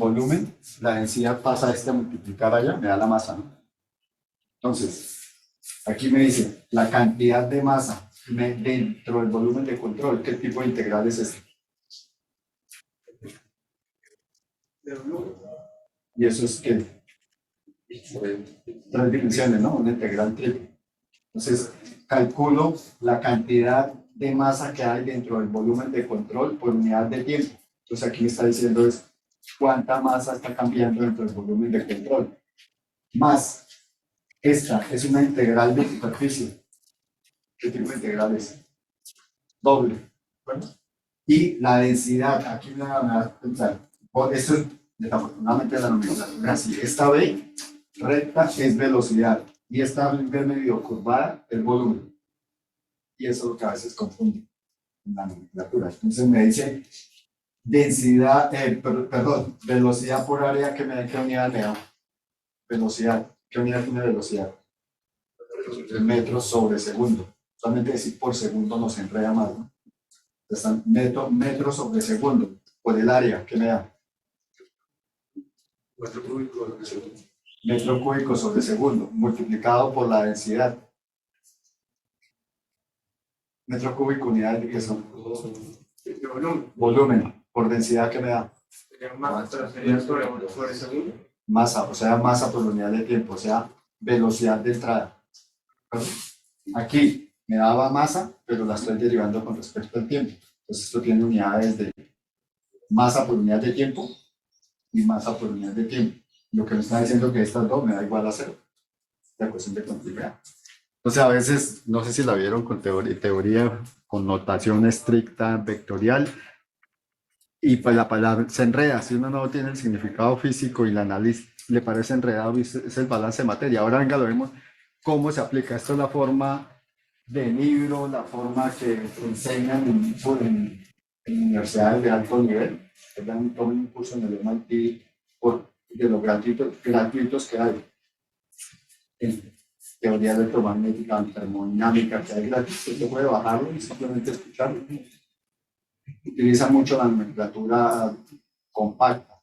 volumen, la densidad pasa a multiplicar allá, me da la masa, ¿no? Entonces, aquí me dice la cantidad de masa dentro del volumen de control. ¿Qué tipo de integral es este? Y eso es que tres dimensiones, ¿no? Una integral triple. Entonces, calculo la cantidad de masa que hay dentro del volumen de control por unidad de tiempo. Entonces, aquí me está diciendo es cuánta masa está cambiando dentro del volumen de control. Más, esta es una integral de superficie. ¿Qué tipo de integral es? Doble. ¿Bueno? Y la densidad, aquí me van a pensar, esto es desafortunadamente la nomenclatura así. Esta B recta es velocidad y esta B medio curvada es volumen. Y eso es lo que a veces confunde en la nomenclatura. Entonces me dice densidad, perdón, velocidad por área, que me da, ¿qué unidad me da? Velocidad. ¿Qué unidad tiene velocidad? Metros sobre segundo. Solamente decir por segundo nos enreda más, ¿no? Están metros sobre segundo por el área, ¿qué me da? Metro cúbico sobre segundo, multiplicado por la densidad. Metro cúbico, unidad de qué son? Volumen, por densidad, ¿qué me da? Masa, o sea, masa por unidad de tiempo, o sea, velocidad de entrada. Aquí me daba masa, pero la estoy derivando con respecto al tiempo. Entonces esto tiene unidades de masa por unidad de tiempo y masa por unidad de tiempo. Lo que me está diciendo que estas dos me da igual a cero. La cuestión de continuidad. Entonces a veces, no sé si la vieron con teoría con notación estricta vectorial, y pues la palabra se enreda. Si uno no tiene el significado físico y la análisis le parece enredado, es el balance de materia. Ahora venga, lo vemos cómo se aplica. Esto es la forma de libro, la forma que enseñan en universidades de alto nivel, que dan todo un curso en el MIT de los gratuitos que hay. En teoría electromagnética, en termodinámica, que hay gratis, se puede bajarlo y simplemente escucharlo. Utiliza mucho la nomenclatura compacta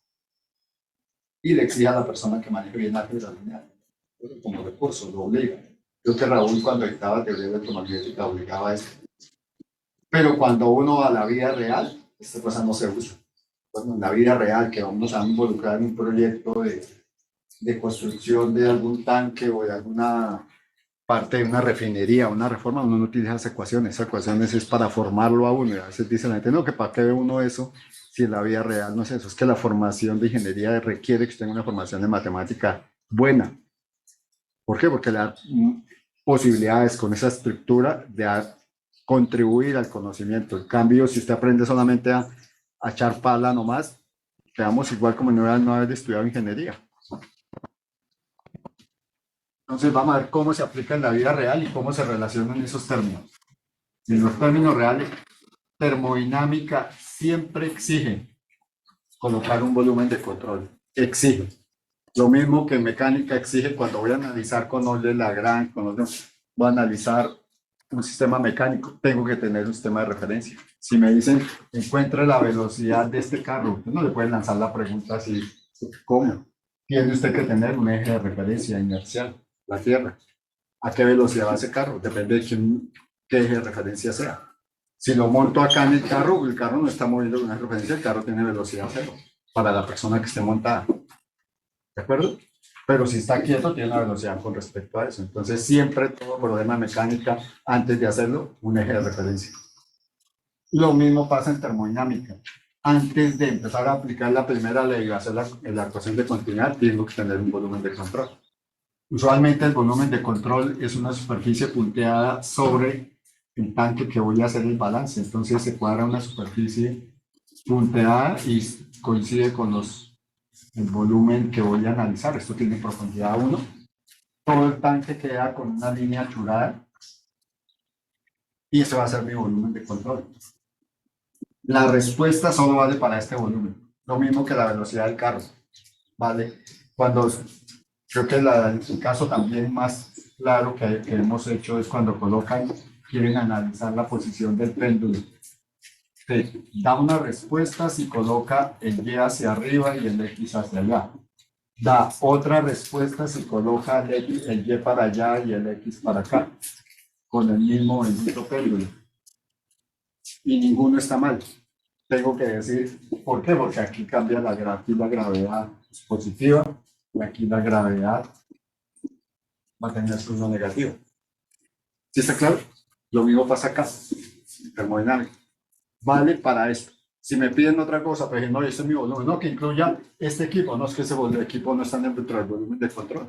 y le exige a la persona que maneje bien álgebra lineal como recurso, lo obliga. Creo que Raúl, cuando dictaba teoría electromagnética, obligaba a eso. Pero cuando uno va a la vida real, esta cosa no se usa. Bueno, en la vida real, que vamos a involucrar en un proyecto de construcción de algún tanque o de alguna parte de una refinería, una reforma, uno no utiliza esas ecuaciones es para formarlo a uno. Y a veces dice la gente, no, que para qué ve uno eso si en la vida real no es eso. Es que la formación de ingeniería requiere que usted tenga una formación de matemática buena. ¿Por qué? Porque le da posibilidades con esa estructura de contribuir al conocimiento. En cambio, si usted aprende solamente a echar pala nomás, quedamos igual como no haber estudiado ingeniería. Entonces vamos a ver cómo se aplica en la vida real y cómo se relacionan esos términos. En los términos reales, termodinámica siempre exige colocar un volumen de control. Exige. Lo mismo que mecánica exige cuando voy a analizar con Euler-Lagrange, voy a analizar un sistema mecánico, tengo que tener un sistema de referencia. Si me dicen, encuentre la velocidad de este carro, usted no le pueden lanzar la pregunta así, ¿cómo? Tiene usted que tener un eje de referencia inercial, la Tierra. ¿A qué velocidad va ese carro? Depende de qué eje de referencia sea. Si lo monto acá en el carro no está moviendo con una referencia, el carro tiene velocidad cero para la persona que esté montada. ¿De acuerdo? Pero si está quieto, tiene una velocidad con respecto a eso. Entonces, siempre todo problema mecánica, antes de hacerlo, un eje de referencia. Lo mismo pasa en termodinámica. Antes de empezar a aplicar la primera ley y hacer la ecuación de continuidad, tengo que tener un volumen de control. Usualmente el volumen de control es una superficie punteada sobre el tanque que voy a hacer el balance. Entonces se cuadra una superficie punteada y coincide con el volumen que voy a analizar. Esto tiene profundidad 1. Todo el tanque queda con una línea churada y este va a ser mi volumen de control. La respuesta solo vale para este volumen. Lo mismo que la velocidad del carro. Vale. Creo que el caso también más claro que hemos hecho es cuando quieren analizar la posición del péndulo. Da unas respuestas y coloca el Y hacia arriba y el X hacia allá. Da otra respuesta y coloca el Y para allá y el X para acá, con el mismo bendito péndulo. Y ninguno está mal. Tengo que decir, ¿por qué? Porque aquí cambia aquí la gravedad es positiva y aquí la gravedad va a tener signo negativo. ¿Sí está claro? Lo mismo pasa acá, termodinámica. Vale para esto. Si me piden otra cosa, pues no, este es mi volumen, no, que incluya este equipo, no es que ese equipo no está dentro del volumen de control.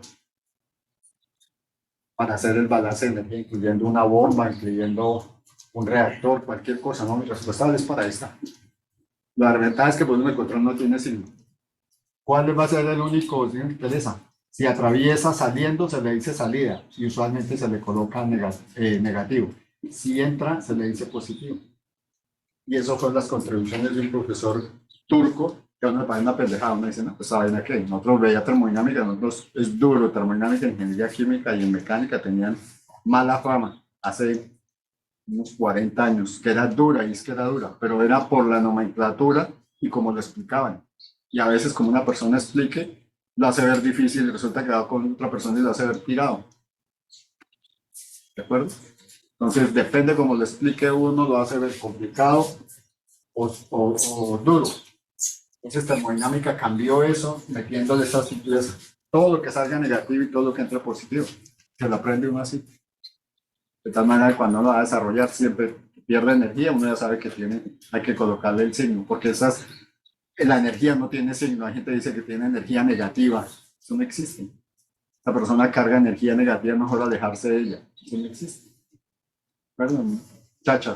Para hacer el balance de energía, incluyendo una bomba, incluyendo un reactor, cualquier cosa, no, mi respuesta es para esta. La verdad es que el volumen de control no tiene signo. ¿Cuál va a ser el único signo que interesa? Si atraviesa saliendo, se le dice salida y usualmente se le coloca negativo. Si entra, se le dice positivo. Y eso fueron las contribuciones de un profesor turco, que a uno le parece una pendejada, uno dice, no, pues saben que nosotros veía termodinámica, nosotros es duro, termodinámica, ingeniería química y en mecánica tenían mala fama hace unos 40 años, que era dura, y es que era dura, pero era por la nomenclatura y como lo explicaban. Y a veces como una persona explique, lo hace ver difícil y resulta que va con otra persona y lo hace ver tirado. ¿De acuerdo? Entonces, depende cómo lo explique uno, lo hace ver complicado o duro. Entonces, termodinámica cambió eso, metiéndole esa simpleza. Todo lo que salga negativo y todo lo que entre positivo. Se lo aprende uno así. De tal manera que cuando uno va a desarrollar siempre pierde energía, uno ya sabe que hay que colocarle el signo, porque la energía no tiene signo. Hay gente que dice que tiene energía negativa. Eso no existe. La persona carga energía negativa, es mejor alejarse de ella. Eso no existe. Perdón, chacha.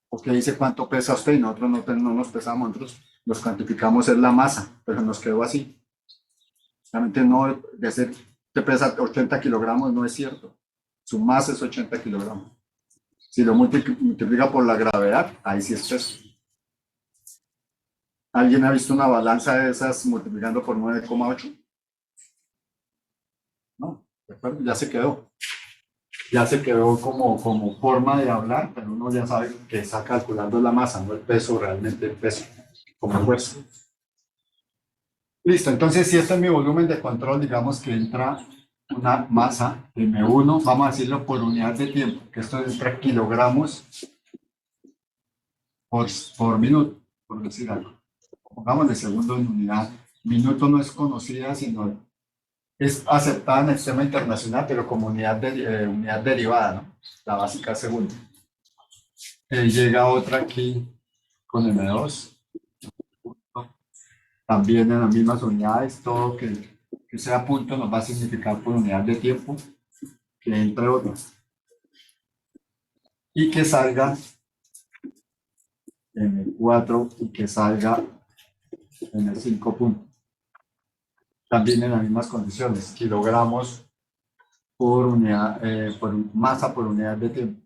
Porque dice cuánto pesa usted y nosotros no nos pesamos, nosotros nos cuantificamos es la masa, pero nos quedó así. Realmente no, decir que pesa 80 kilogramos no es cierto. Su masa es 80 kilogramos. Si lo multiplica por la gravedad, ahí sí es peso. ¿Alguien ha visto una balanza de esas multiplicando por 9,8? No, ya se quedó. Ya se quedó como forma de hablar, pero uno ya sabe que está calculando la masa, no el peso, realmente el peso, como fuerza. Listo, entonces si este es mi volumen de control, digamos que entra una masa M1, vamos a decirlo por unidad de tiempo, que esto entra kilogramos por minuto, por decir algo. Pongamos de segundo en unidad. Minuto no es conocida, sino es aceptada en el sistema internacional, pero como unidad derivada, ¿no? La básica segunda. Llega otra aquí con M2. También en las mismas unidades, todo que sea punto nos va a significar por unidad de tiempo, que entre otras. Y que salga en el 4 y que salga en el 5 punto. También en las mismas condiciones, kilogramos por unidad, por masa por unidad de tiempo.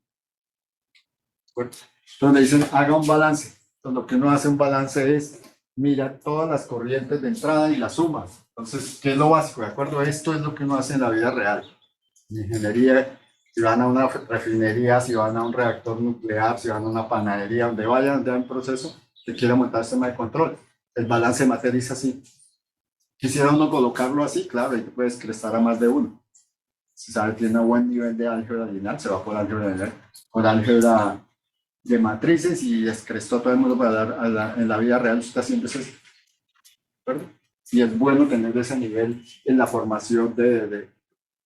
Donde dicen haga un balance. Entonces, lo que uno hace un balance es mira todas las corrientes de entrada y las sumas. Entonces, ¿qué es lo básico? ¿De acuerdo? Esto es lo que uno hace en la vida real. En ingeniería, si van a una refinería, si van a un reactor nuclear, si van a una panadería, donde vayan, donde hay un proceso que quiera montar sistema de control. El balance de materia es así. Quisiera uno colocarlo así, claro, y puedes crestar a más de uno. Si sabe, tiene un buen nivel de álgebra lineal, se va por álgebra lineal, por álgebra de matrices y descrestó todo el mundo para dar en la vida real, está haciendo eso. ¿Verdad? Y es bueno tener ese nivel en la formación de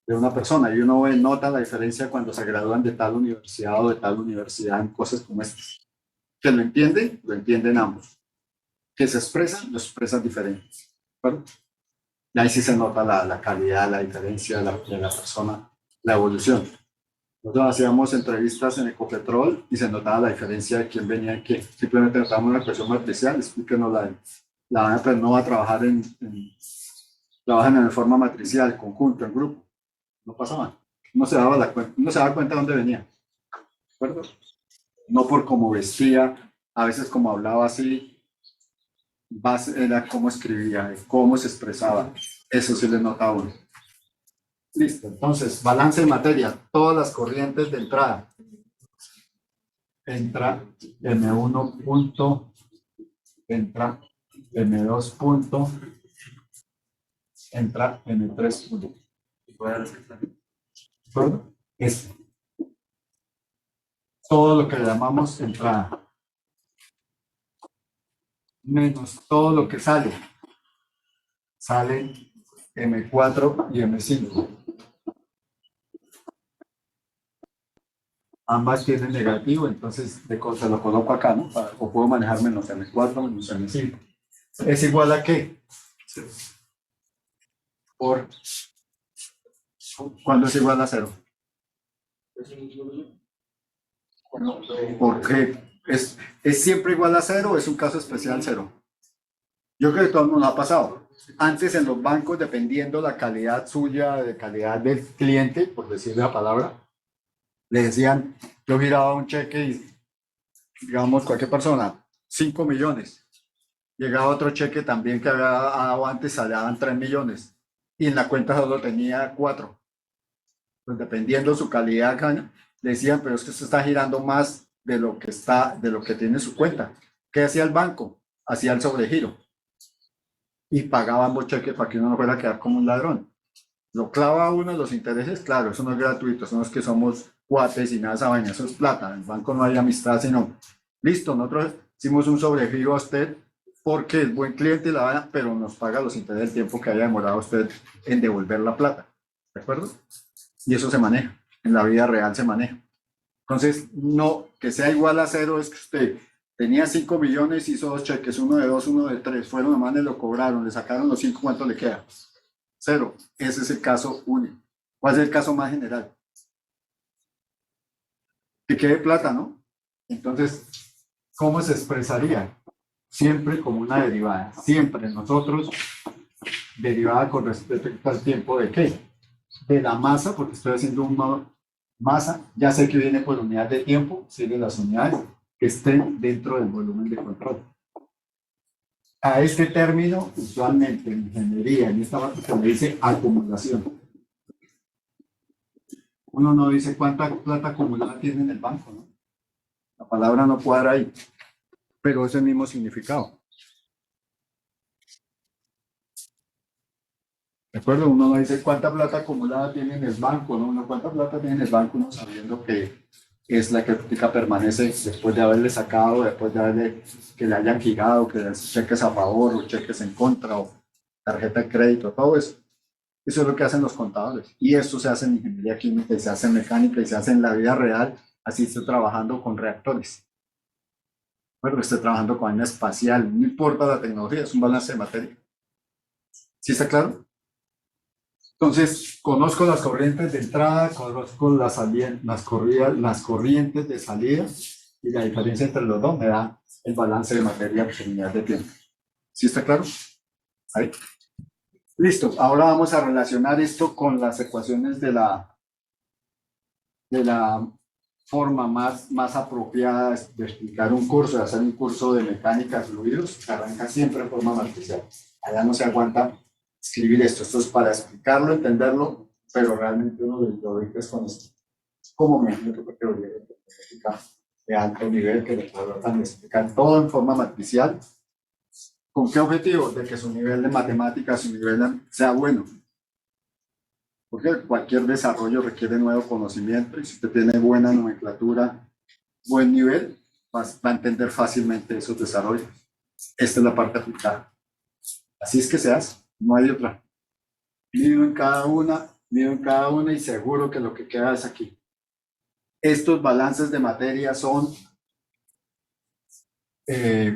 una persona. Y uno nota la diferencia cuando se gradúan de tal universidad o de tal universidad en cosas como estas. Que lo entienden ambos. Que se expresan, lo expresan diferentes. ¿Verdad? Y ahí sí se nota la calidad, la diferencia de la persona, la evolución. Nosotros hacíamos entrevistas en Ecopetrol y se notaba la diferencia de quién venía y quién. Simplemente notábamos una cuestión matricial, explíquenos pero no va a trabajar trabajan en forma matricial, conjunto, en grupo. No pasaba. No se daba cuenta de dónde venía. ¿De acuerdo? No por cómo vestía, a veces como hablaba así, era cómo escribía, cómo se expresaba. Eso sí le notaba uno. Listo, entonces, balance de materia, todas las corrientes de entrada. entra M1 punto, entra M2 punto, entra M3 punto. ¿De acuerdo? Es todo lo que llamamos entrada, menos todo lo que sale. Salen M4 y M5. Ambas tienen negativo, entonces de cosa lo coloco acá, ¿no? O puedo manejar menos M4 menos M5. ¿Es igual a qué? Por ¿cuándo es igual a 0? Porque es siempre igual a 0 o es un caso especial 0. Yo creo que todo el mundo ha pasado. Antes en los bancos, dependiendo la calidad suya, de calidad del cliente, por decirle la palabra, le decían, yo giraba un cheque y, digamos, cualquier persona, 5 millones. Llegaba otro cheque también que había dado antes, salían 3 millones. Y en la cuenta solo tenía 4. Pues dependiendo su calidad, le decían, pero es que usted está girando más de lo que tiene su cuenta. ¿Qué hacía el banco? Hacía el sobregiro y pagaba ambos cheques para que uno no fuera a quedar como un ladrón. Lo clava uno los intereses, claro, eso no es gratuito, eso no es que somos cuates y nada de esa vaina, eso es plata. En el banco no hay amistad, sino, listo, nosotros hicimos un sobregiro a usted porque es buen cliente y la vaina, pero nos paga los intereses del tiempo que haya demorado usted en devolver la plata. ¿De acuerdo? Y eso se maneja, en la vida real se maneja. Entonces, no, que sea igual a 0 es que usted tenía 5 millones, hizo 2 cheques, uno de 2, uno de 3, fueron nomás, le lo cobraron, le sacaron los 5, ¿cuánto le queda? 0. Ese es el caso único. ¿Cuál es el caso más general? Que quede plata, ¿no? Entonces, ¿cómo se expresaría? Siempre como una derivada. Siempre nosotros, derivada con respecto al tiempo de qué? De la masa, porque estoy haciendo una masa, ya sé que viene por unidad de tiempo, sigue las unidades que estén dentro del volumen de control. A este término, usualmente en ingeniería, en esta parte se le dice acumulación. Uno no dice cuánta plata acumulada tiene en el banco, ¿no? La palabra no cuadra ahí, pero es el mismo significado. ¿De acuerdo? Uno no dice cuánta plata acumulada tiene en el banco, ¿no? Uno cuánta plata tiene en el banco, uno sabiendo que es la que permanece después de haberle sacado, después de haberle, que le hayan girado, que le cheques a favor o cheques en contra o tarjeta de crédito, todo eso. Eso es lo que hacen los contadores. Y esto se hace en ingeniería química, y se hace en mecánica, y se hace en la vida real. Así estoy trabajando con reactores. Bueno, estoy trabajando con vaina espacial. No importa la tecnología, es un balance de materia. ¿Sí está claro? Entonces, conozco las corrientes de entrada, conozco las corrientes de salida, y la diferencia entre los dos me da el balance de materia por unidad de tiempo. ¿Sí está claro? Ahí. Listo. Ahora vamos a relacionar esto con las ecuaciones de la forma más apropiada de explicar un curso, de hacer un curso de mecánica de fluidos, que arranca siempre en forma matricial. Allá no se aguanta escribir esto. Esto es para explicarlo, entenderlo, pero realmente uno lo ve es con esto. Como me imagino que teoría de alto nivel que le tratan de explicar todo en forma matricial. ¿Con qué objetivo? De que su nivel de matemáticas, su nivel sea bueno. Porque cualquier desarrollo requiere nuevo conocimiento y si usted tiene buena nomenclatura, buen nivel, va a entender fácilmente esos desarrollos. Esta es la parte aplicada. Así es que se hace, no hay otra. Mido en cada una y seguro que lo que queda es aquí. Estos balances de materia son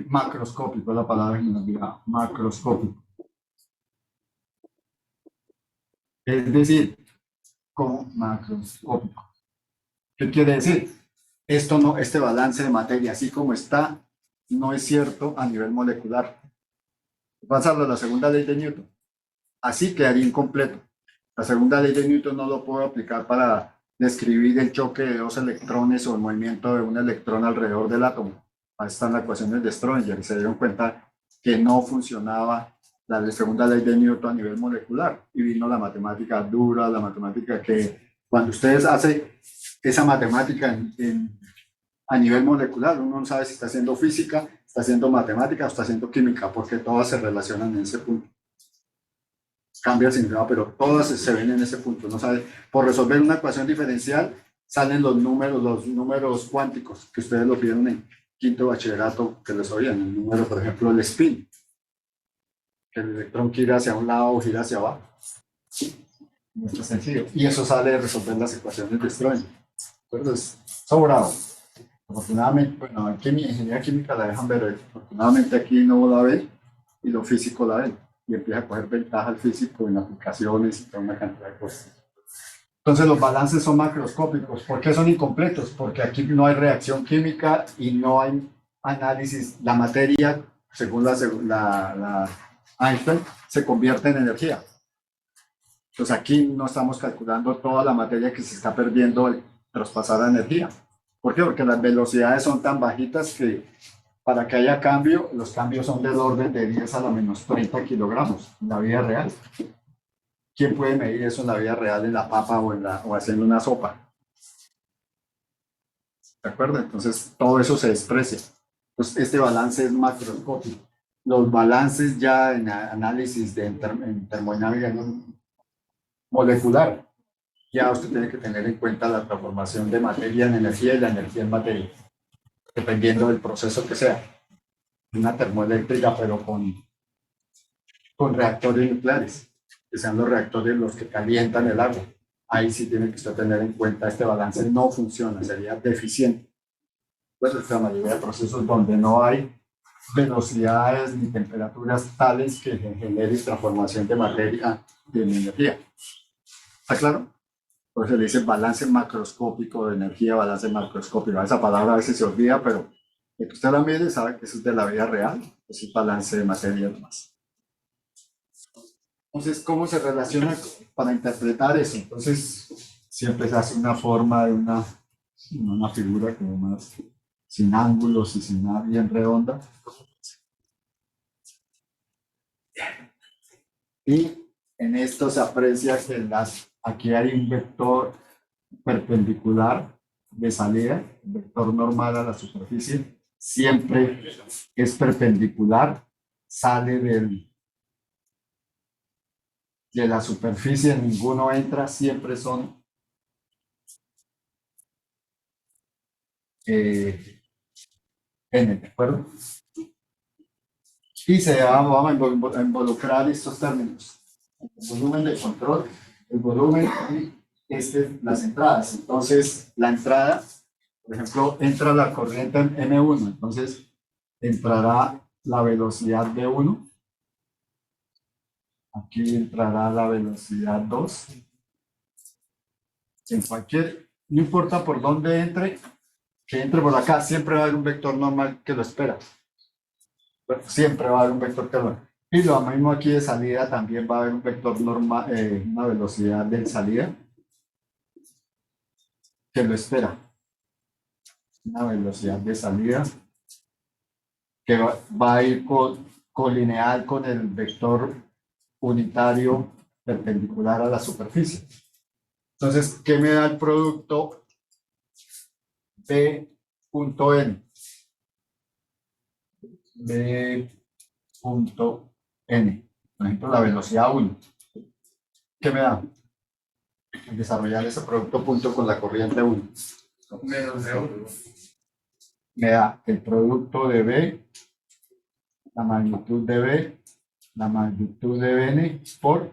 macroscópicos, la palabra que me olvidaba, macroscópico. Es decir, como macroscópico. ¿Qué quiere decir? Esto no, este balance de materia, así como está, no es cierto a nivel molecular. Pasarlo a la segunda ley de Newton. Así quedaría incompleto. La segunda ley de Newton no lo puedo aplicar para describir el choque de dos electrones o el movimiento de un electrón alrededor del átomo. Ahí están las ecuaciones de Schrödinger y se dieron cuenta que no funcionaba la segunda ley de Newton a nivel molecular. Y vino la matemática dura, la matemática que cuando ustedes hacen esa matemática en a nivel molecular. Uno no sabe si está haciendo física, está haciendo matemática o está haciendo química, porque todas se relacionan en ese punto. Cambia el significado, pero todas se ven en ese punto. No sabe, por resolver una ecuación diferencial salen los números cuánticos que ustedes lo vieron en quinto bachillerato, que les oían. El número, por ejemplo, el spin, que el electrón gira hacia un lado o gira hacia abajo. Mucho sencillo. Y eso sale de resolver las ecuaciones de Schrödinger. Entonces, sobrado. Afortunadamente, bueno, aquí en ingeniería química la dejan ver, afortunadamente aquí no la ven y lo físico la ven. Y empieza a coger ventaja el físico en aplicaciones y toda una cantidad de cosas. Entonces los balances son macroscópicos. ¿Por qué son incompletos? Porque aquí no hay reacción química y no hay análisis. La materia, según la Einstein, se convierte en energía. Entonces aquí no estamos calculando toda la materia que se está perdiendo al traspasar la energía. ¿Por qué? Porque las velocidades son tan bajitas que para que haya cambio, los cambios son del orden de 10 a la menos 30 kilogramos en la vida real. ¿Quién puede medir eso en la vida real en la papa o haciendo una sopa? ¿De acuerdo? Entonces todo eso se desprecia. Entonces este balance es macroscópico. Los balances ya en análisis en termodinámica molecular, ya usted tiene que tener en cuenta la transformación de materia en energía y la energía en materia, dependiendo del proceso que sea. Una termoeléctrica, pero con reactores nucleares, que sean los reactores los que calientan el agua. Ahí sí tiene que usted tener en cuenta este balance no funciona, sería deficiente. Pues es la mayoría de procesos donde no hay velocidades ni temperaturas tales que generen transformación de materia en energía. ¿Está claro? Por eso le dicen balance macroscópico de energía, balance macroscópico. Esa palabra a veces se olvida, pero el que usted la mire sabe que eso es de la vida real, es el balance de materia nomás. Entonces, ¿cómo se relaciona para interpretar eso? Entonces, siempre se hace una forma de una figura como más sin ángulos y sin nada bien redonda. Y en esto se aprecia que aquí hay un vector perpendicular de salida, vector normal a la superficie, siempre es perpendicular, sale de la superficie, ninguno entra, siempre son n, ¿de acuerdo? Y vamos a involucrar estos términos, el volumen de control, el volumen y las entradas. Entonces, la entrada, por ejemplo, entra la corriente en M1, entonces entrará la velocidad V1, aquí entrará la velocidad 2, en cualquier, no importa por dónde entre, que entre por acá, siempre va a haber un vector normal que lo espera. Siempre va a haber un vector que lo... Y lo mismo aquí de salida, también va a haber un vector normal, una velocidad de salida que lo espera. Una velocidad de salida que va a ir colineal con el vector unitario perpendicular a la superficie. Entonces, ¿qué me da el producto B.N? B.N, por ejemplo, la velocidad 1. ¿Qué me da? Desarrollar ese producto punto con la corriente 1. Menos de 1. Me da el producto de B, la magnitud de B, la magnitud de Bn por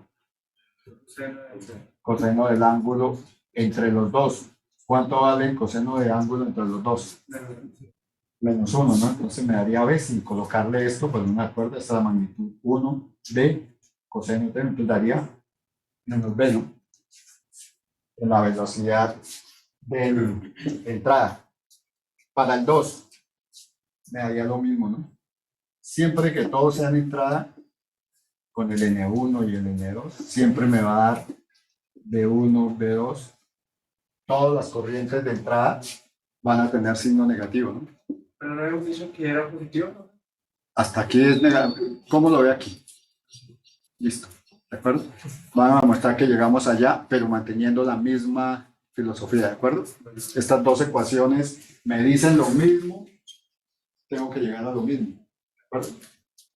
coseno del ángulo entre los dos. ¿Cuánto vale el coseno de ángulo entre los dos? Menos 1, ¿no? Entonces me daría B sin colocarle esto, pues no me acuerdo, esta es la magnitud 1 de coseno de, entonces daría menos B, ¿no? En la velocidad de entrada. Para el 2, me daría lo mismo, ¿no? Siempre que todos sean entrada, con el N1 y el N2, siempre me va a dar B1, B2. Todas las corrientes de entrada van a tener signo negativo, ¿no? Pero no habíamos dicho que era positivo, ¿no? Hasta aquí es negativo. ¿Cómo lo ve aquí? Listo, ¿de acuerdo? Vamos a mostrar que llegamos allá, pero manteniendo la misma filosofía, ¿de acuerdo? Estas dos ecuaciones me dicen lo mismo, tengo que llegar a lo mismo, ¿de acuerdo?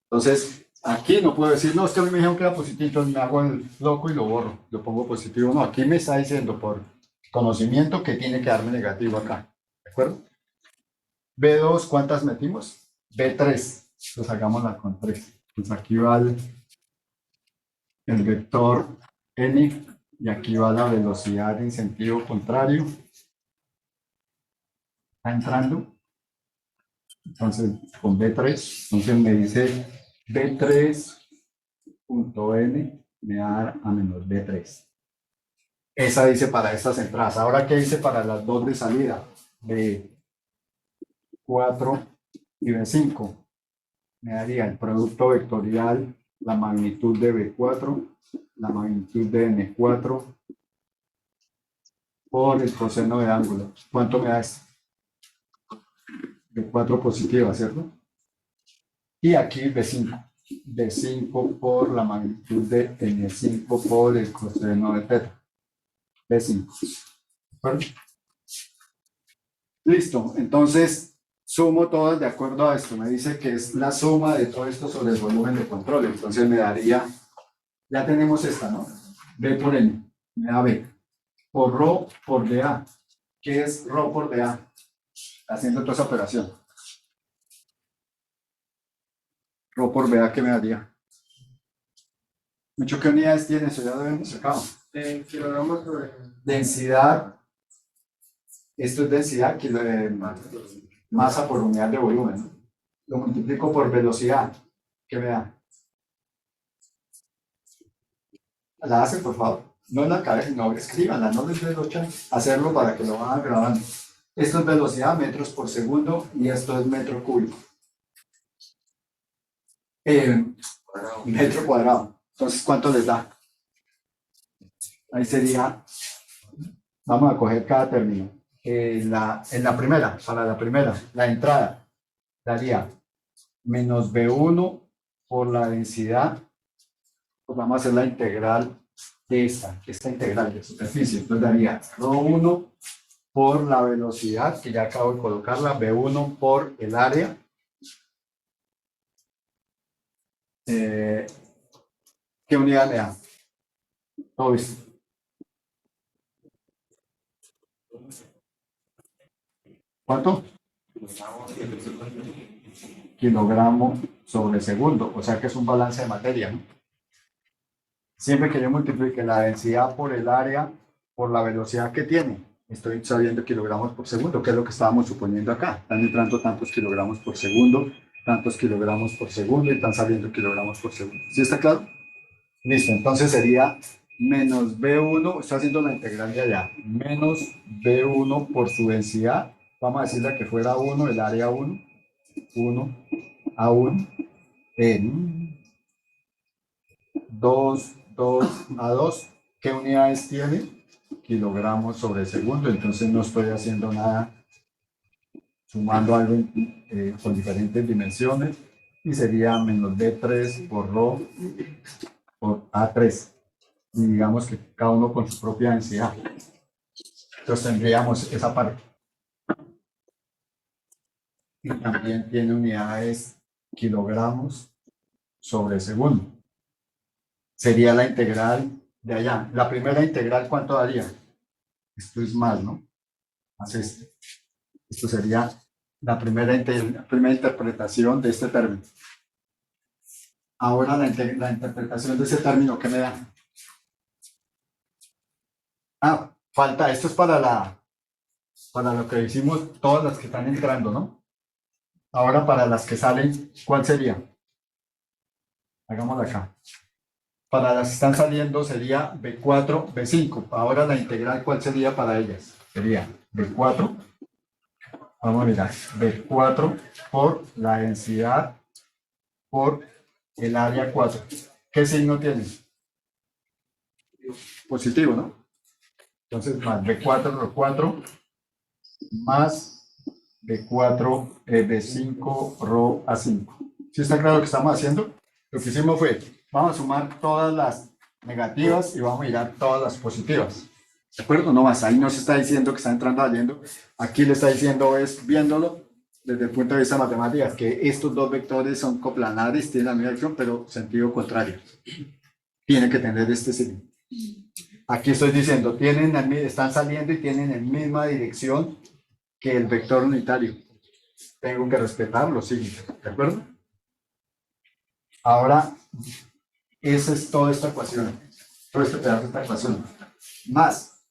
Entonces, aquí no puedo decir, no, es que a mí me dijeron que era positivo, entonces me hago el loco y lo borro, lo pongo positivo. No, aquí me está diciendo por conocimiento que tiene que darme negativo acá, ¿de acuerdo? B2, ¿cuántas metimos? B3, pues hagámosla con 3. Pues aquí va el vector n y aquí va la velocidad en sentido contrario. Está entrando. Entonces, con B3, entonces me dice B3.n me va a dar a menos B3. Esa dice para estas entradas. Ahora, ¿qué dice para las dos de salida? B4 y B5. Me daría el producto vectorial, la magnitud de B4, la magnitud de N4 por el coseno de ángulo. ¿Cuánto me da esto? B4 positiva, ¿cierto? Y aquí B5. B5 por la magnitud de N5 por el coseno de θ. B5. ¿De acuerdo? Listo. Entonces, sumo todas de acuerdo a esto. Me dice que es la suma de todo esto sobre el volumen de control. Entonces me daría, ya tenemos esta, ¿no? B por N. Me da B. Por ρ por dA. ¿Qué es ρ por dA? Haciendo toda esa operación. Rho por BA, ¿qué me daría? ¿Mucho qué unidades tiene? Eso ya lo habíamos sacado. Kilogramos sobre Densidad, esto es densidad, masa por unidad de volumen, ¿no? Lo multiplico por velocidad, ¿qué me da? La hacen, por favor. No en la cabeza, no, escríbanla, no les des ocho hacerlo para que lo vayan grabando. Esto es velocidad, metros por segundo, y esto es metro cúbico. Metro cuadrado. Entonces, ¿cuánto les da? Ahí sería, vamos a coger cada término. En la primera, para la primera, la entrada, daría menos B1 por la densidad, pues vamos a hacer la integral de esta integral de superficie. Entonces daría ρ1 por la velocidad, que ya acabo de colocarla, B1 por el área. ¿Qué unidad me da? Todo esto. ¿Cuánto? Kilogramo sobre segundo, o sea que es un balance de materia, ¿no? Siempre que yo multiplique la densidad por el área, por la velocidad que tiene, estoy sabiendo kilogramos por segundo, que es lo que estábamos suponiendo acá. Están entrando tantos kilogramos por segundo, tantos kilogramos por segundo y están saliendo kilogramos por segundo. ¿Sí está claro? Listo, entonces sería menos B1, estoy haciendo la integral de allá, menos B1 por su densidad, vamos a decirle que fuera 1, el área 1, 1 a 1, en 2 a 2, ¿qué unidades tiene? Kilogramos sobre segundo, entonces no estoy haciendo nada, sumando algo con diferentes dimensiones, y sería menos B3 por ρ por A3, y digamos que cada uno con su propia densidad. Entonces tendríamos esa parte. Y también tiene unidades kilogramos sobre segundo. Sería la integral de allá. La primera integral, ¿cuánto daría? Esto es más, ¿no? Más esto. Esto sería la primera interpretación de este término. Ahora la interpretación de ese término, ¿qué me da? Ah, falta, esto es para lo que hicimos, todas las que están entrando, ¿no? Ahora para las que salen, ¿cuál sería? Hagámoslo acá. Para las que están saliendo sería B4, B5. Ahora la integral, ¿cuál sería para ellas? Sería B4, vamos a mirar, B4 por la densidad por el área 4. ¿Qué signo tiene? Positivo, ¿no? Entonces, más B4, ρ4, más B4, B5, ρ a 5. ¿Sí está claro lo que estamos haciendo? Lo que hicimos fue, vamos a sumar todas las negativas y vamos a mirar todas las positivas. ¿De acuerdo? No más, ahí no se está diciendo que está entrando saliendo, aquí le está diciendo es viéndolo desde el punto de vista de matemáticas, que estos dos vectores son coplanares, tienen la misma dirección, pero sentido contrario. Tiene que tener este signo. Aquí estoy diciendo, están saliendo y tienen la misma dirección que el vector unitario. Tengo que respetarlo, sí, ¿de acuerdo? Ahora, esa es toda esta ecuación, todo este pedazo de esta ecuación. Más,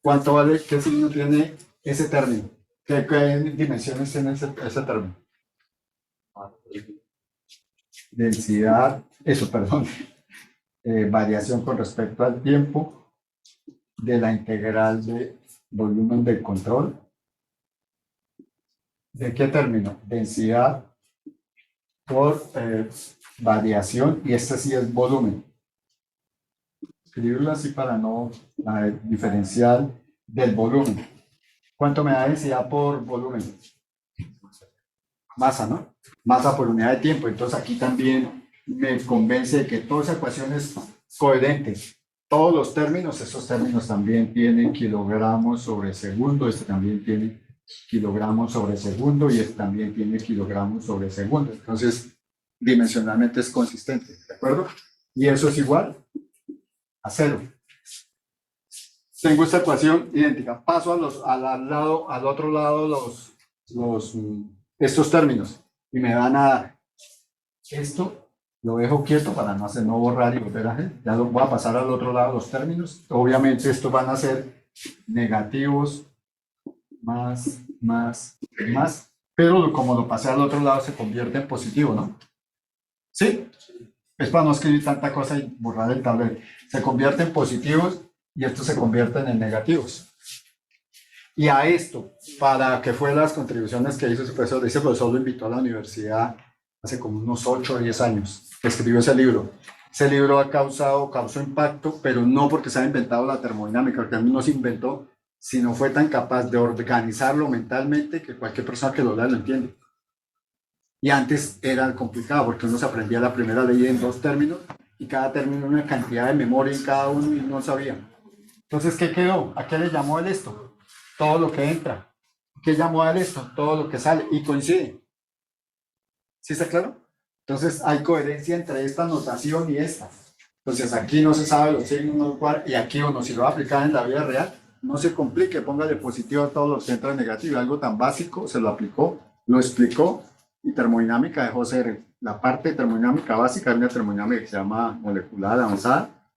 ¿cuánto vale? ¿Qué signo tiene ese término? ¿Qué dimensiones tiene ese término? Densidad, eso, perdón, variación con respecto al tiempo de la integral de volumen del control. ¿De qué término? Densidad por variación, y este sí es volumen. Escribirlo así para no diferencial del volumen. ¿Cuánto me da densidad por volumen? Masa, ¿no? Masa por unidad de tiempo. Entonces aquí también me convence de que toda esa ecuación es coherente. Todos los términos, esos términos también tienen kilogramos sobre segundo, este también tiene kilogramos sobre segundo y este también tiene kilogramos sobre segundo. Entonces, dimensionalmente es consistente, ¿de acuerdo? Y eso es igual a 0. Tengo esta ecuación idéntica. Paso al otro lado estos términos y me van a dar esto. Lo dejo quieto para no borrar y volver a hacer. Ya lo voy a pasar al otro lado los términos. Obviamente estos van a ser negativos, más, pero como lo pasé al otro lado se convierte en positivo, ¿no? ¿Sí? Es para no escribir tanta cosa y borrar el tablero. Se convierte en positivos y estos se convierten en negativos. Y a esto, para que fue las contribuciones que hizo ese profesor lo invitó a la universidad hace como unos 8 o 10 años, que escribió ese libro. Ese libro causó impacto, pero no porque se haya inventado la termodinámica, porque él no se inventó, sino fue tan capaz de organizarlo mentalmente que cualquier persona que lo lea lo entiende. Y antes era complicado porque uno se aprendía la primera ley en 2 términos y cada término una cantidad de memoria en cada uno y no sabía. Entonces, ¿qué quedó? ¿A qué le llamó él esto? Todo lo que entra. ¿Qué llamó a él esto? Todo lo que sale y coincide. ¿Sí está claro? Entonces hay coherencia entre esta notación y esta. Entonces aquí no se sabe los signos y aquí uno si lo va a aplicar en la vida real, no se complique, póngale positivo a todos los que entran negativo. Algo tan básico, se lo aplicó, lo explicó y termodinámica dejó ser la parte de termodinámica básica, hay una termodinámica que se llama molecular avanzada,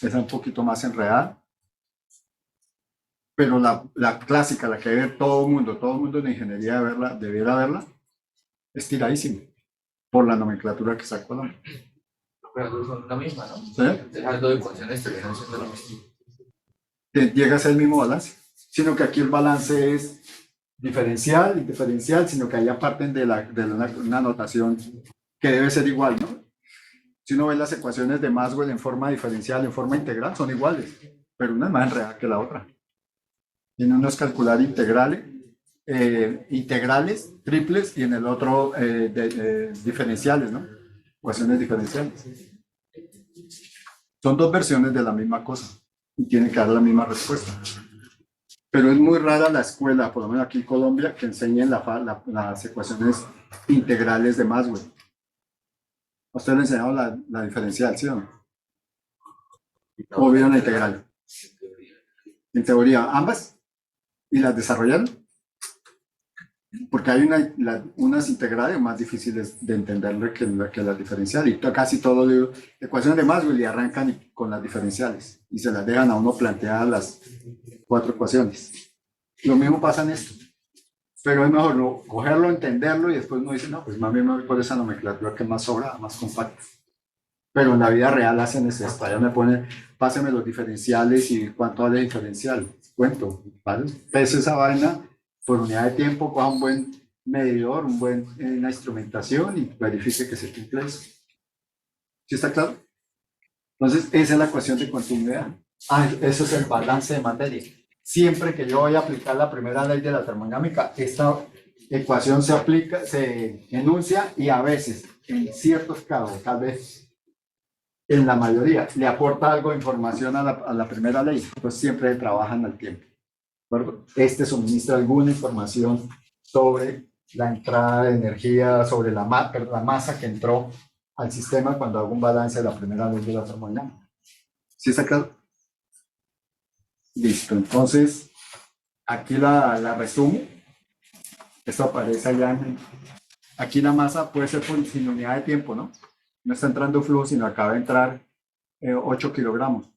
es un poquito más enredada, pero la clásica, la que debe todo el mundo en ingeniería debiera verla, es tiradísima por la nomenclatura que sacó la. Pero son la misma, ¿no? ¿Sí? Esas dos ecuaciones terminan siendo lo mismo. Llega a ser el mismo balance, sino que aquí el balance es diferencial, indiferencial, sino que allá parten de una notación que debe ser igual, ¿no? Si uno ve las ecuaciones de Maxwell en forma diferencial, en forma integral, son iguales, pero una es más enredada que la otra. Y en uno es calcular integrales, triples, y en el otro diferenciales, ¿no? Ecuaciones diferenciales. Son 2 versiones de la misma cosa y tienen que dar la misma respuesta. Pero es muy rara la escuela, por lo menos aquí en Colombia, que enseñen las ecuaciones integrales de Maxwell. ¿A usted le enseñaron la diferencial, sí o no? ¿O vieron la integral? En teoría, ambas. ¿Y las desarrollaron? Porque hay unas integrales más difíciles de entenderle que las diferenciales. Y casi todos los libros, ecuaciones de Maxwell, y arrancan con las diferenciales. Y se las dejan a uno planteadas las 4 ecuaciones. Lo mismo pasa en esto. Pero es mejor cogerlo, entenderlo y después uno dice, no, pues más bien me voy por esa nomenclatura que es más sobrada, más compacta. Pero en la vida real hacen esto, ya me ponen, páseme los diferenciales y cuánto vale el diferencial. Cuento, ¿vale? Pese esa vaina por unidad de tiempo, coja un buen medidor, una instrumentación y verifique que se cumple eso. ¿Sí está claro? Entonces, esa es la ecuación de continuidad. Eso es el balance de materia. Siempre que yo voy a aplicar la primera ley de la termodinámica, esta ecuación se enuncia y a veces, en ciertos casos, tal vez en la mayoría, le aporta algo de información a la primera ley, pues siempre trabajan al tiempo. ¿De acuerdo? Este suministra alguna información sobre la entrada de energía, sobre la masa que entró al sistema cuando hago un balance de la primera ley de la termodinámica. ¿Sí está claro? Listo, entonces aquí la resumo. Esto aparece allá aquí la masa puede ser sin unidad de tiempo, ¿no? No está entrando flujo, sino acaba de entrar 8 kilogramos.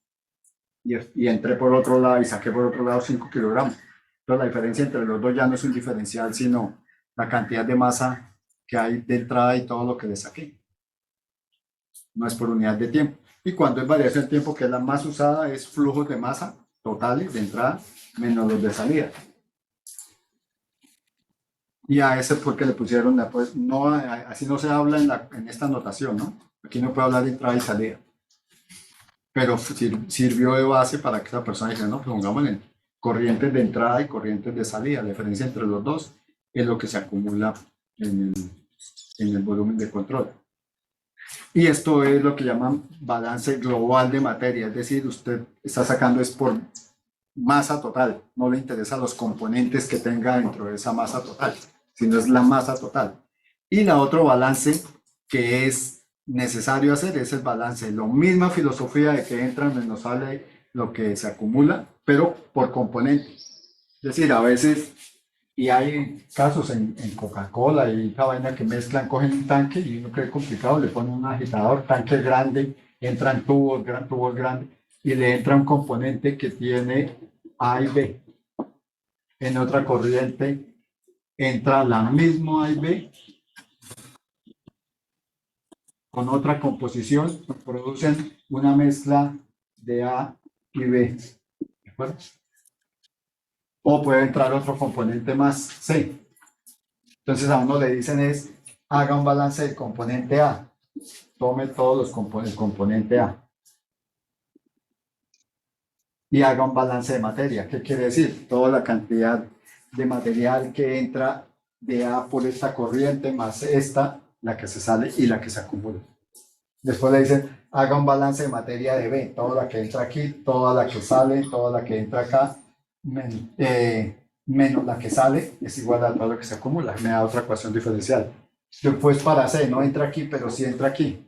Y entré por otro lado y saqué por otro lado 5 kilogramos. Entonces la diferencia entre los dos ya no es un diferencial, sino la cantidad de masa que hay de entrada y todo lo que le saqué. No es por unidad de tiempo. Y cuando es variación de tiempo, que es la más usada, es flujos de masa totales de entrada menos los de salida. Y a ese fue que le pusieron, pues, no, así no se habla en esta notación, ¿no? Aquí no puede hablar de entrada y salida. Pero sirvió de base para que la persona dijera, no, pues pongámosle corrientes de entrada y corrientes de salida. La diferencia entre los dos es lo que se acumula en el volumen de control. Y esto es lo que llaman balance global de materia, es decir, usted está sacando es por masa total, no le interesan los componentes que tenga dentro de esa masa total, sino es la masa total. Y la otro balance que es necesario hacer es el balance, la misma filosofía de que entra menos sale lo que se acumula, pero por componente. Es decir, a veces, y hay casos en Coca-Cola y esta vaina que mezclan, cogen un tanque y uno cree complicado, le ponen un agitador, tanque grande, entran tubos grandes, y le entra un componente que tiene A y B. En otra corriente entra la misma A y B con otra composición, producen una mezcla de A y B. ¿De acuerdo? O puede entrar otro componente más, C. Entonces a uno le dicen es, haga un balance del componente A. Tome todos los componentes, el componente A. Y haga un balance de materia. ¿Qué quiere decir? Toda la cantidad de material que entra de A por esta corriente más esta, la que se sale y la que se acumula. Después le dicen, haga un balance de materia de B. Toda la que entra aquí, toda la que sale, toda la que entra acá, menos la que sale, es igual a todo lo que se acumula. Me da otra ecuación diferencial. Después para C, no entra aquí, pero sí entra aquí.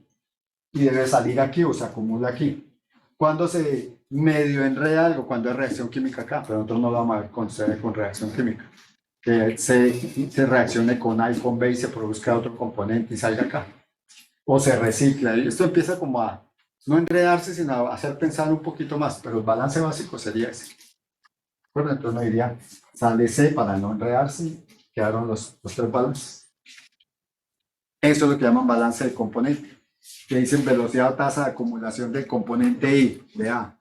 Y debe salir aquí o se acumula aquí. Cuando se medio enreda algo, cuando es reacción química acá, pero nosotros no lo vamos a ver con reacción química. Que se reaccione con A y con B y se produzca otro componente y salga acá. O se recicla. Y esto empieza como a no enredarse, sino a hacer pensar un poquito más, pero el balance básico sería ese. Bueno, entonces uno diría, sale C para no enredarse, quedaron los tres balances. Eso es lo que llaman balance de componente, que dicen velocidad o tasa de acumulación del componente I, de A,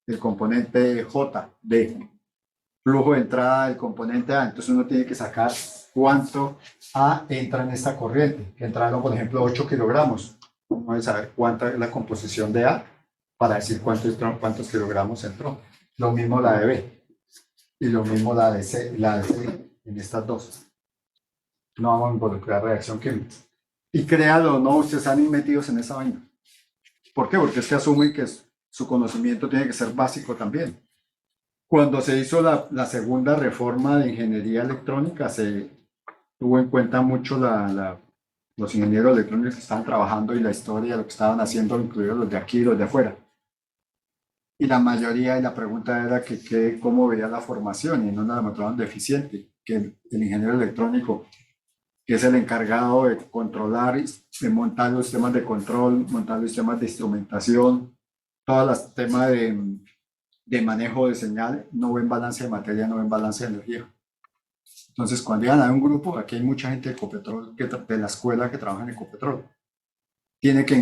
del componente J, D, flujo de entrada del componente A. Entonces uno tiene que sacar cuánto A entra en esta corriente, que entraron, por ejemplo, 8 kilogramos. Uno debe saber cuánta es la composición de A para decir cuántos kilogramos entró. Lo mismo la de B y lo mismo la de C en estas dos. No vamos a involucrar reacción química. Y créalo o no, ustedes están metidos en esa vaina. ¿Por qué? Porque es que asumen que su conocimiento tiene que ser básico también. Cuando se hizo la segunda reforma de ingeniería electrónica, se tuvo en cuenta mucho los ingenieros electrónicos que estaban trabajando y la historia de lo que estaban haciendo, incluidos los de aquí y los de afuera. Y la mayoría, y la pregunta era que cómo veía la formación, y no la demostraron deficiente, que el ingeniero electrónico, que es el encargado de controlar, de montar los sistemas de control, montar los sistemas de instrumentación, todos los temas de manejo de señal, no ven balance de materia, no ven balance de energía. Entonces, cuando llegan a un grupo, aquí hay mucha gente de Ecopetrol, de la escuela que trabaja en Ecopetrol. Tiene que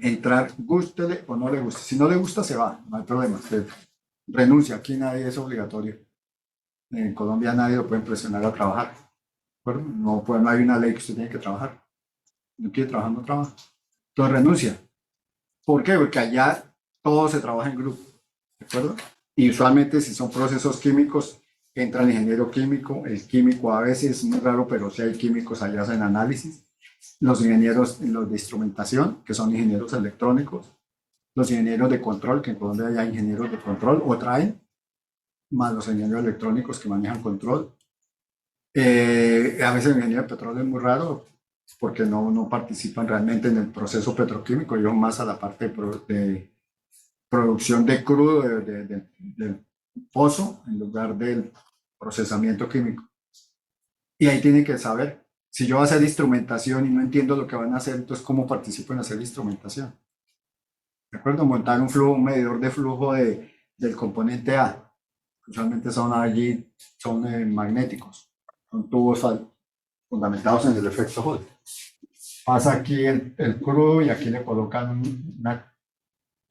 entrar, gústele o no le guste. Si no le gusta, se va, no hay problema. Usted renuncia, aquí nadie es obligatorio. En Colombia nadie lo puede presionar a trabajar. No, pues no hay una ley que usted tiene que trabajar. No quiere trabajar, no trabaja. Entonces renuncia. ¿Por qué? Porque allá todo se trabaja en grupo. ¿De acuerdo? Y usualmente si son procesos químicos, entra el ingeniero químico, el químico a veces es muy raro, pero si hay químicos allá hacen análisis. Los ingenieros, los de instrumentación, que son ingenieros electrónicos, los ingenieros de control, que en Colombia ya hay ingenieros de control, o traen, más los ingenieros electrónicos que manejan control. A veces el ingeniero de petróleo es muy raro porque no participan realmente en el proceso petroquímico, ellos más a la parte de producción de crudo del pozo en lugar del procesamiento químico. Y ahí tienen que saber, si yo voy a hacer instrumentación y no entiendo lo que van a hacer, entonces ¿cómo participo en hacer instrumentación? ¿De acuerdo? Montar un flujo, un medidor de flujo del componente A. Usualmente son allí, son magnéticos, son tubos fundamentados en el efecto Hall. Pasa aquí el crudo y aquí le colocan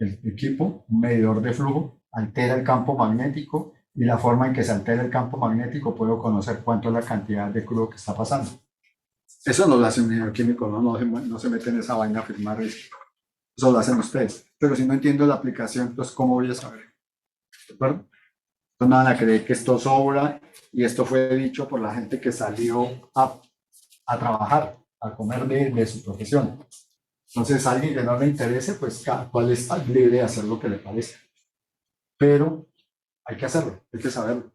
el equipo, un medidor de flujo, altera el campo magnético y la forma en que se altera el campo magnético puedo conocer cuánto es la cantidad de crudo que está pasando. Eso no lo hace un ingeniero químico, no se mete en esa vaina a firmar eso. Eso lo hacen ustedes. Pero si no entiendo la aplicación, entonces ¿cómo voy a saber? ¿De acuerdo? No van a creer que esto sobra y esto fue dicho por la gente que salió a trabajar, a comer de su profesión. Entonces, a alguien que no le interese, pues cada cual es libre de hacer lo que le parezca. Pero hay que hacerlo, hay que saberlo.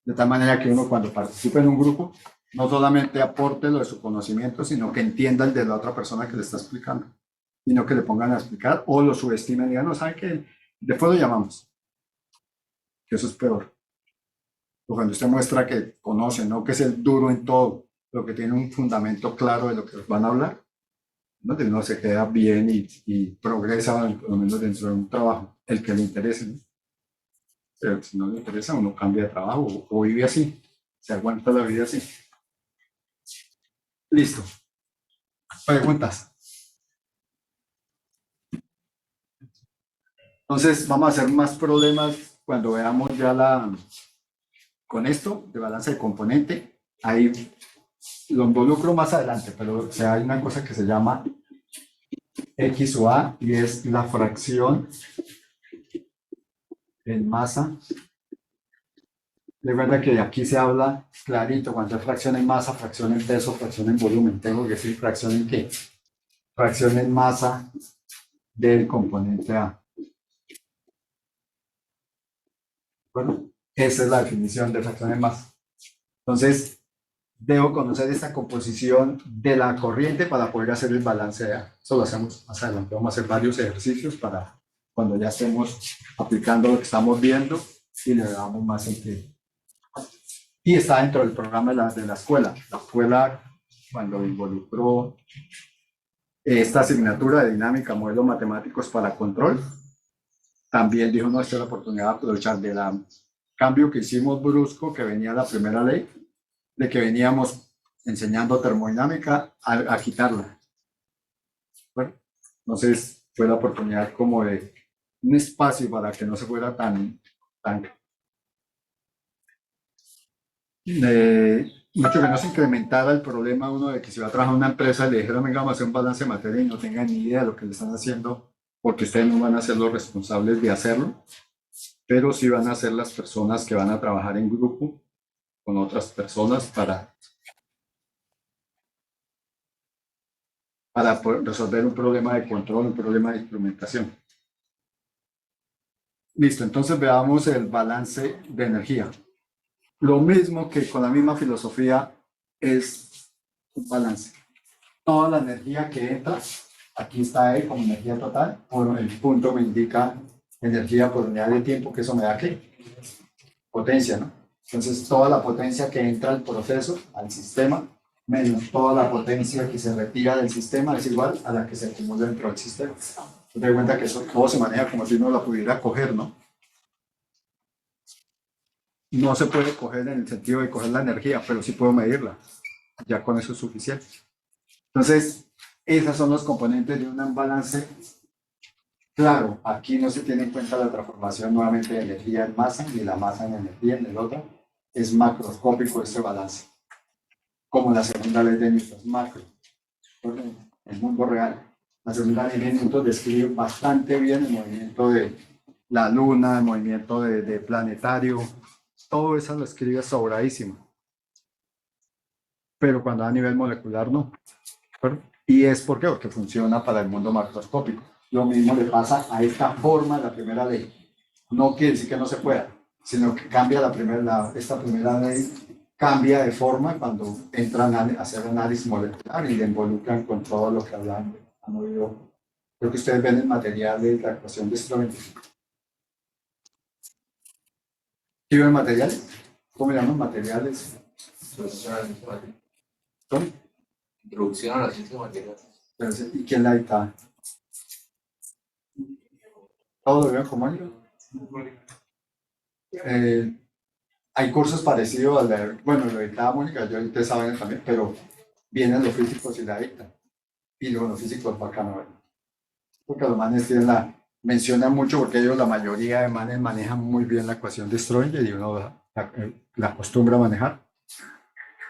De tal manera que uno cuando participe en un grupo, no solamente aporte lo de su conocimiento, sino que entienda el de la otra persona que le está explicando. Y no que le pongan a explicar o lo subestimen y digan, no, ¿sabe qué? Después lo llamamos. Que eso es peor. O cuando usted muestra que conoce, no que es el duro en todo, pero que tiene un fundamento claro de lo que van a hablar, donde uno se queda bien y progresa, por lo menos dentro de un trabajo, el que le interese, ¿no? Pero si no le interesa, uno cambia de trabajo o vive así, se aguanta la vida así. Listo. Preguntas. Entonces, vamos a hacer más problemas cuando veamos ya con esto de balance de componente. Ahí lo involucro más adelante, pero o sea, hay una cosa que se llama X o A y es la fracción en masa. Recuerda que aquí se habla clarito cuando es fracción en masa, fracción en peso, fracción en volumen. Tengo que decir fracción en qué. Fracción en masa del componente A. Bueno, esa es la definición de fracción en masa. Entonces, debo conocer esta composición de la corriente para poder hacer el balance de A. Eso lo hacemos más adelante. Vamos a hacer varios ejercicios para cuando ya estemos aplicando lo que estamos viendo y le damos más sentido. Y está dentro del programa de la escuela. La escuela, cuando involucró esta asignatura de dinámica, modelos matemáticos para control, también dijo, no, esta es la oportunidad de aprovechar del cambio que hicimos brusco, que venía la primera ley, de que veníamos enseñando termodinámica a quitarla. Bueno, entonces fue la oportunidad como de un espacio para que no se fuera tan mucho que no se incrementara el problema uno de que si va a trabajar en una empresa le dijeron venga vamos a hacer un balance de materia y no tengan ni idea de lo que le están haciendo porque ustedes no van a ser los responsables de hacerlo, pero sí van a ser las personas que van a trabajar en grupo con otras personas para poder resolver un problema de control, un problema de instrumentación. Listo, entonces veamos el balance de energía. Lo mismo que con la misma filosofía es un balance. Toda la energía que entra, aquí está E como energía total, por el punto me indica energía por unidad de tiempo, que eso me da ¿qué? Potencia, ¿no? Entonces toda la potencia que entra al proceso, al sistema, menos toda la potencia que se retira del sistema es igual a la que se acumula dentro del sistema. Te das cuenta que eso todo se maneja como si uno la pudiera coger, ¿no? No se puede coger en el sentido de coger la energía, pero sí puedo medirla. Ya con eso es suficiente. Entonces, esos son los componentes de un balance. Claro, aquí no se tiene en cuenta la transformación nuevamente de energía en masa, ni la masa en energía en el otro. Es macroscópico este balance. Como la segunda ley de Newton, macro. En el mundo real. La segunda ley de Newton describe bastante bien el movimiento de la luna, el movimiento de planetario. Todo eso lo escribe sobradísimo. Pero cuando a nivel molecular no. ¿De acuerdo? ¿Y es por qué? Porque funciona para el mundo macroscópico. Lo mismo le pasa a esta forma, la primera ley. No quiere decir que no se pueda, sino que cambia esta primera ley cambia de forma cuando entran a hacer análisis molecular y le involucran con todo lo que han oído. Creo que ustedes ven el material de la ecuación de Stroessner. ¿Sí ven materiales? ¿Cómo llaman materiales? ¿Cómo? Introducción a la ciencia material. ¿Y quién la dicta? ¿Todos lo ven como yo? Hay cursos parecidos a bueno, lo dictaba Mónica, yo ustedes saben también, pero vienen los físicos y la dictan. Y luego los físicos bacano, ¿verdad? Porque los manes mencionan mucho porque ellos, la mayoría de manes manejan muy bien la ecuación de Schrödinger y uno la acostumbra a manejar.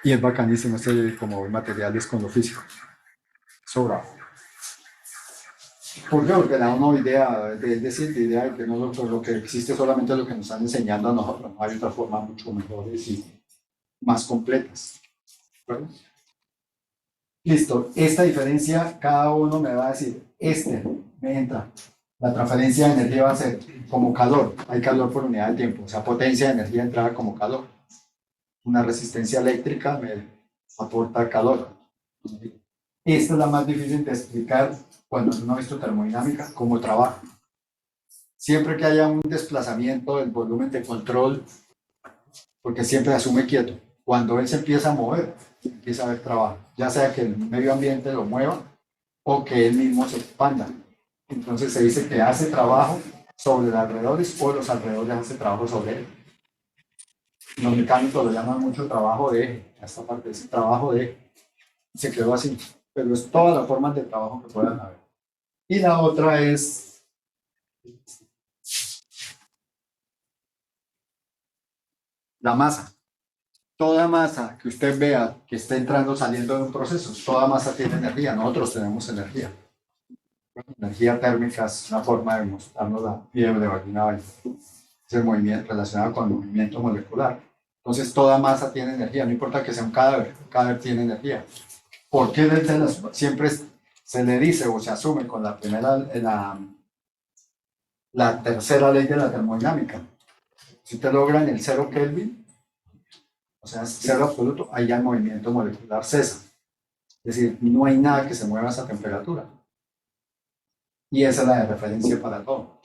Y es bacanísimo como materiales con lo físico. Sobra. ¿Por qué? Porque da una idea, decir, la idea de que no lo que existe solamente lo que nos están enseñando a nosotros. No hay otra forma mucho mejores y más completas. ¿Verdad? Listo, esta diferencia cada uno me va a decir, me entra. La transferencia de energía va a ser como calor, hay calor por unidad de tiempo, o sea, potencia de energía entrada como calor. Una resistencia eléctrica me aporta calor. Esta es la más difícil de explicar cuando uno ha visto termodinámica, cómo trabaja. Siempre que haya un desplazamiento del volumen de control, porque siempre asume quieto, cuando él se empieza a mover, empieza a haber trabajo, ya sea que el medio ambiente lo mueva o que él mismo se expanda. Entonces se dice que hace trabajo sobre los alrededores o los alrededores hacen trabajo sobre él. Los mecánicos lo llaman mucho trabajo de eje, esta parte es trabajo de eje. Se quedó así, pero es todas las formas de trabajo que puedan haber. Y la otra es la masa. Toda masa que usted vea que está entrando o saliendo de un proceso, toda masa tiene energía, nosotros tenemos energía. Energía térmica es una forma de mostrarnos la fiebre vaginal, es el movimiento relacionado con el movimiento molecular. Entonces toda masa tiene energía, no importa que sea un cadáver tiene energía. ¿Por qué siempre se le dice o se asume con la tercera ley de la termodinámica? Si te logran el 0 Kelvin, o sea, cero absoluto, ahí ya el movimiento molecular cesa. Es decir, no hay nada que se mueva a esa temperatura. Y esa es la de referencia para todo.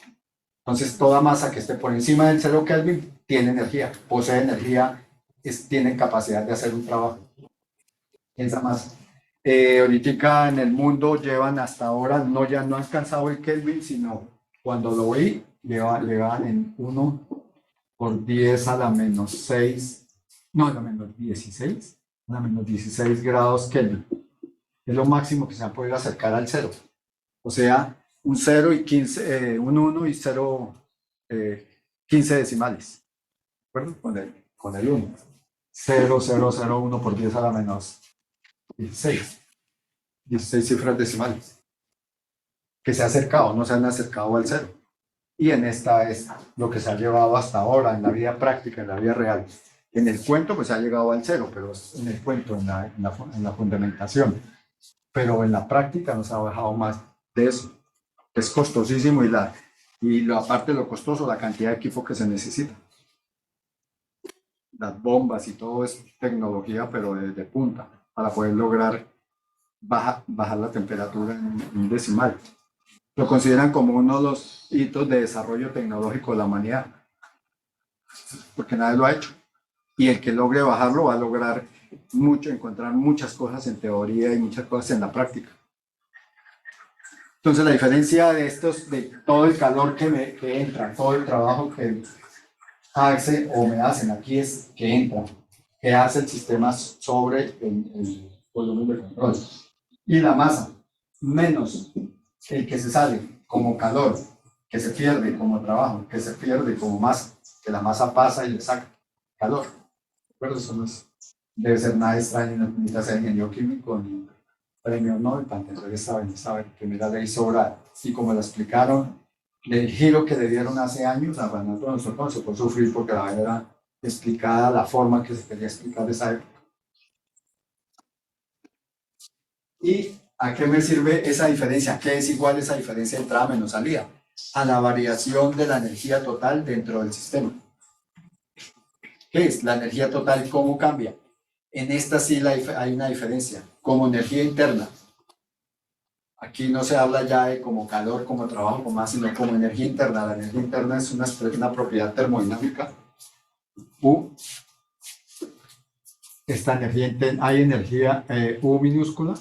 Entonces, toda masa que esté por encima del 0 Kelvin tiene energía, posee energía, tiene capacidad de hacer un trabajo. Esa masa. Ahorita en el mundo llevan hasta ahora, ya no han alcanzado el Kelvin, sino cuando lo vi, le van en 1 por 10 a la menos 6, no, a la menos 16, a la menos 16 grados Kelvin. Es lo máximo que se han podido acercar al 0. O sea, un 0 y 15, un 1 y 0, 15 decimales. ¿De acuerdo? Con el 1. 0, 0, 0, 1 por 10 a la menos 16. 16 cifras decimales. Que se ha acercado, no se han acercado al 0. Y en esta es lo que se ha llevado hasta ahora, en la vida práctica, en la vida real. En el cuento, pues se ha llegado al 0, pero es en el cuento, en la fundamentación. Pero en la práctica no se ha bajado más de eso. Es costosísimo y aparte de lo costoso, la cantidad de equipo que se necesita. Las bombas y todo es tecnología, pero de punta, para poder lograr bajar la temperatura en un decimal. Lo consideran como uno de los hitos de desarrollo tecnológico de la humanidad, porque nadie lo ha hecho. Y el que logre bajarlo va a lograr encontrar muchas cosas en teoría y muchas cosas en la práctica. Entonces la diferencia de todo el calor que entra, todo el trabajo que hace o me hacen aquí es que entra, que hace el sistema sobre el volumen de control. Y la masa, menos el que se sale como calor, que se pierde como trabajo, que se pierde como masa, que la masa pasa y le saca calor. Pero eso no debe ser nada extraño, no necesita ser ingeniero químico ni premio Nobel para entender esta primera ley sobrada. Y como lo explicaron, el giro que le dieron hace años a Renato nosotros se puede sufrir porque la era explicada la forma que se quería explicar esa época. Y ¿A qué me sirve esa diferencia? ¿Qué es igual esa diferencia de entrada menos salida? A la variación de la energía total dentro del sistema. ¿Qué es la energía total y cómo cambia? En esta sí hay una diferencia, como energía interna. Aquí no se habla ya de como calor, como trabajo, como más, sino como energía interna. La energía interna es una propiedad termodinámica. U, esta energía, hay energía U minúscula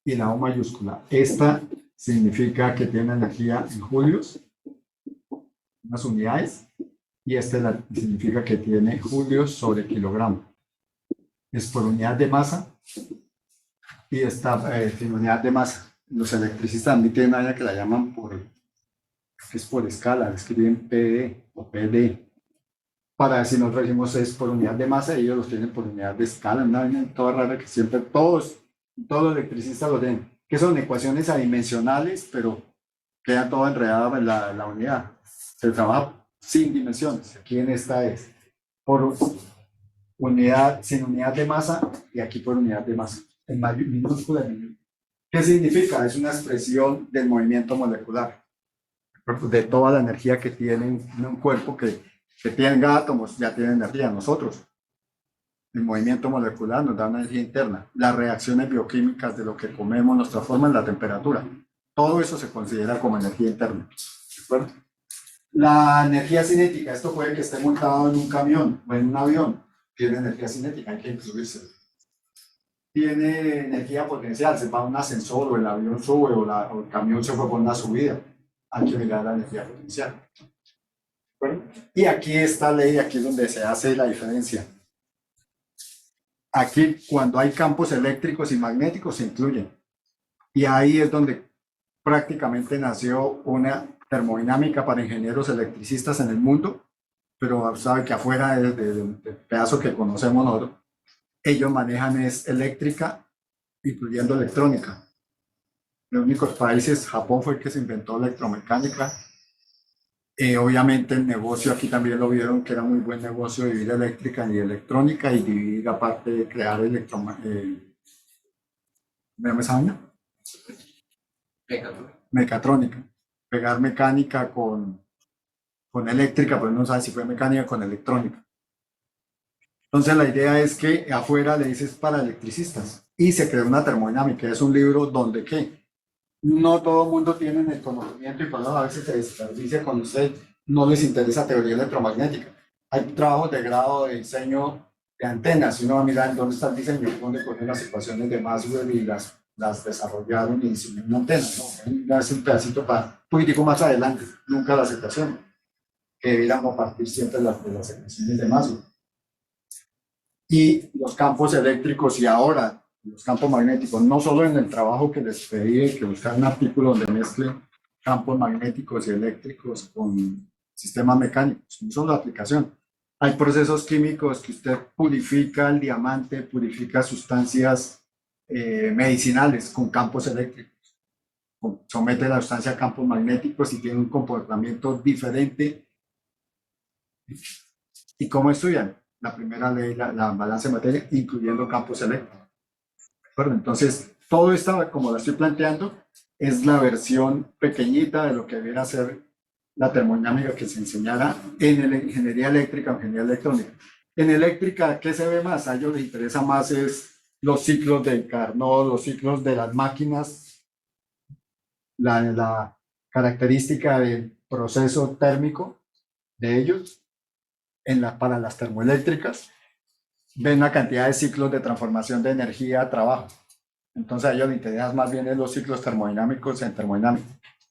y la U mayúscula. Esta significa que tiene energía en julios, unas unidades, y esta significa que tiene julios sobre kilogramo. Es por unidad de masa y esta sin unidad de masa. Los electricistas también tienen una que la llaman que es por escala, escriben PD o PD. Para decir, nosotros decimos es por unidad de masa y ellos los tienen por unidad de escala. Una vaina toda rara que siempre todos los electricistas lo tienen, que son ecuaciones adimensionales, pero queda todo enredado en la unidad. Se trabaja sin dimensiones. Aquí en esta es por unidad, sin unidad de masa y aquí por unidad de masa. En minúscula y minúscula. ¿Qué significa? Es una expresión del movimiento molecular, de toda la energía que tiene un cuerpo que tenga átomos, ya tiene energía. Nosotros, el movimiento molecular nos da una energía interna. Las reacciones bioquímicas de lo que comemos nos transforman la temperatura. Todo eso se considera como energía interna. ¿De acuerdo? La energía cinética, esto puede que esté montado en un camión o en un avión, tiene energía cinética, hay que incluirse. Tiene energía potencial, se va a un ascensor o el avión sube o el camión se fue por una subida, hay que mirar la energía potencial. Bueno, y aquí esta ley, aquí es donde se hace la diferencia. Aquí cuando hay campos eléctricos y magnéticos se incluyen. Y ahí es donde prácticamente nació una termodinámica para ingenieros electricistas en el mundo, pero sabe que afuera del pedazo que conocemos nosotros, ellos manejan es eléctrica, incluyendo electrónica. Los únicos países, Japón fue el que se inventó electromecánica. Obviamente el negocio aquí también lo vieron que era muy buen negocio dividir eléctrica y electrónica y dividir aparte de crear ¿me llama esa vaina? Mecatrónica. Pegar mecánica con eléctrica, pero no sabe si fue mecánica con electrónica. Entonces la idea es que afuera le dices para electricistas y se creó una termodinámica. Es un libro donde ¿qué? No todo el mundo tiene el conocimiento y cuando a veces se desperdicia con usted, no les interesa teoría electromagnética. Hay trabajos de grado de diseño de antenas y uno va a mirar dónde está el diseño, dónde ponen las ecuaciones de Maxwell y las desarrollaron y hicieron una antena, ¿no? Es un pedacito para un poquitico más adelante, nunca las ecuaciones, que deberíamos partir siempre de las ecuaciones de Maxwell. Y los campos eléctricos y ahora los campos magnéticos, no solo en el trabajo que les pedí, que buscar un artículo donde mezclen campos magnéticos y eléctricos con sistemas mecánicos, no solo aplicación. Hay procesos químicos que usted purifica el diamante, purifica sustancias medicinales con campos eléctricos. Somete la sustancia a campos magnéticos y tiene un comportamiento diferente. ¿Y cómo estudian? La primera ley, la balance de materia, incluyendo campos eléctricos. Entonces, todo esto, como la estoy planteando, es la versión pequeñita de lo que debería ser la termodinámica que se enseñara en ingeniería eléctrica o ingeniería electrónica. En eléctrica, ¿qué se ve más? A ellos les interesa más es los ciclos de Carnot, los ciclos de las máquinas, la característica del proceso térmico de ellos para las termoeléctricas. Ven la cantidad de ciclos de transformación de energía a trabajo. Entonces a ellos les interesan más bien los ciclos termodinámicos en termodinámica,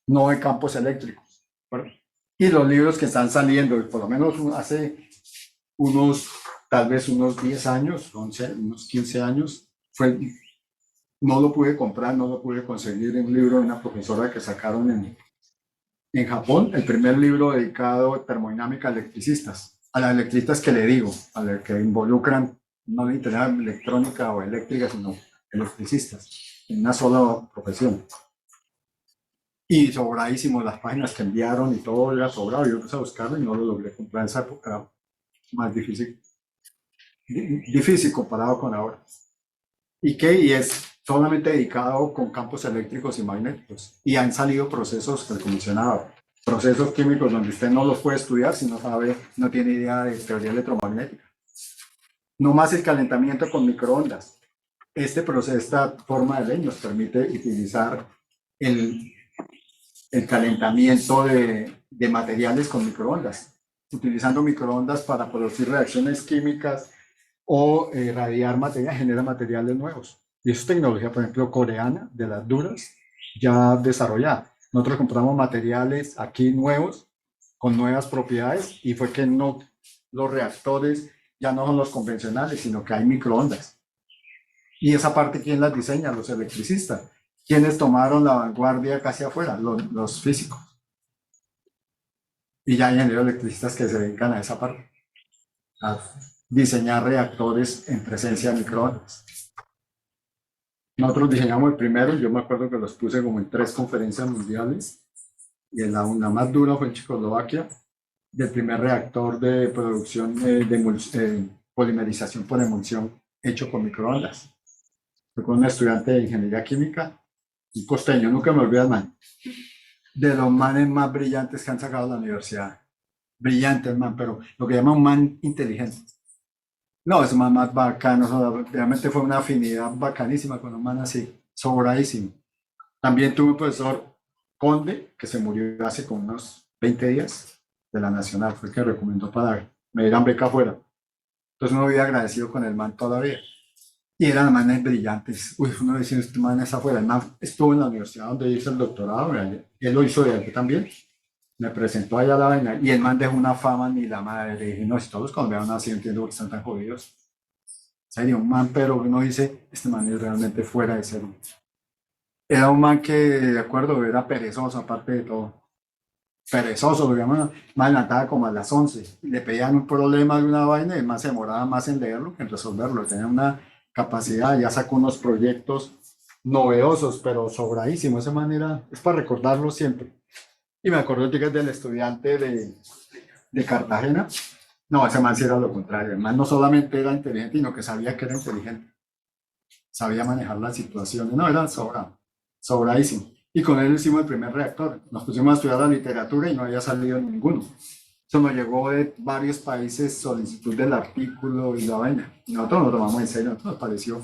no en campos eléctricos. ¿Verdad? Y los libros que están saliendo, por lo menos hace tal vez unos 10 años, 11, unos 15 años, no lo pude comprar, no lo pude conseguir en un libro de una profesora que sacaron en Japón, el primer libro dedicado a termodinámica a electricistas. A las electricistas que le digo, a las que involucran, no le interesa electrónica o eléctrica, sino electricistas, en una sola profesión. Y sobradísimo las páginas que enviaron y todo era sobrado. Yo empecé a buscarlo y no lo logré comprar en esa época, más difícil comparado con ahora. ¿Y qué? Y es solamente dedicado con campos eléctricos y magnéticos. Y han salido procesos que el mencionaba, procesos químicos donde usted no los puede estudiar si no sabe, no tiene idea de teoría electromagnética. No más el calentamiento con microondas. Este proceso, esta forma de ley nos permite utilizar el calentamiento de materiales con microondas, utilizando microondas para producir reacciones químicas o radiar material, genera materiales nuevos. Y eso es tecnología, por ejemplo, coreana, de las duras, ya desarrollada. Nosotros compramos materiales aquí nuevos, con nuevas propiedades, y fue que no, los reactores ya no son los convencionales, sino que hay microondas. Y esa parte, ¿quién las diseña? Los electricistas. ¿Quiénes tomaron la vanguardia casi afuera? Los físicos. Y ya hay ingenieros electricistas que se dedican a esa parte, a diseñar reactores en presencia de microondas. Nosotros diseñamos el primero, yo me acuerdo que los puse como en 3 conferencias mundiales, y la más dura fue en Checoslovaquia, del primer reactor de producción de polimerización por emulsión hecho con microondas. Fue con un estudiante de ingeniería química, un costeño, nunca me olvido el man, de los manes más brillantes que han sacado la universidad. Brillante el man, pero lo que llama un man inteligente. No, es un man más bacano, realmente fue una afinidad bacanísima con un man así, sobradísimo. También tuve un profesor Conde, que se murió hace como unos 20 días, de la Nacional, fue el que recomendó para me dieran beca afuera. Entonces uno vive agradecido con el man todavía. Y eran manes brillantes. Uy, uno decía, este man es afuera. El man estuvo en la universidad donde hizo el doctorado, él lo hizo de aquí también. Me presentó allá la vaina y el man dejó una fama ni la madre. Dije, no, si todos los colombianos así, entiendo por qué están tan jodidos. Sería un man, pero uno dice, este man es realmente fuera de ser. Era un man que, de acuerdo, era perezoso, aparte de todo. Perezoso, lo llaman, más adelantada como a las 11. Le pedían un problema de una vaina y el man se demoraba más en leerlo que en resolverlo. Tenía una capacidad, ya sacó unos proyectos novedosos, pero sobradísimos. Esa manera es para recordarlo siempre. Y me acuerdo que del estudiante de Cartagena. No, ese man sí era lo contrario. El man no solamente era inteligente, sino que sabía que era inteligente. Sabía manejar las situaciones. No, era sobradísimo. Y con él hicimos el primer reactor. Nos pusimos a estudiar la literatura y no había salido ninguno. Eso nos llegó de varios países solicitud del artículo y la vaina. Y nosotros lo tomamos en serio, nos pareció.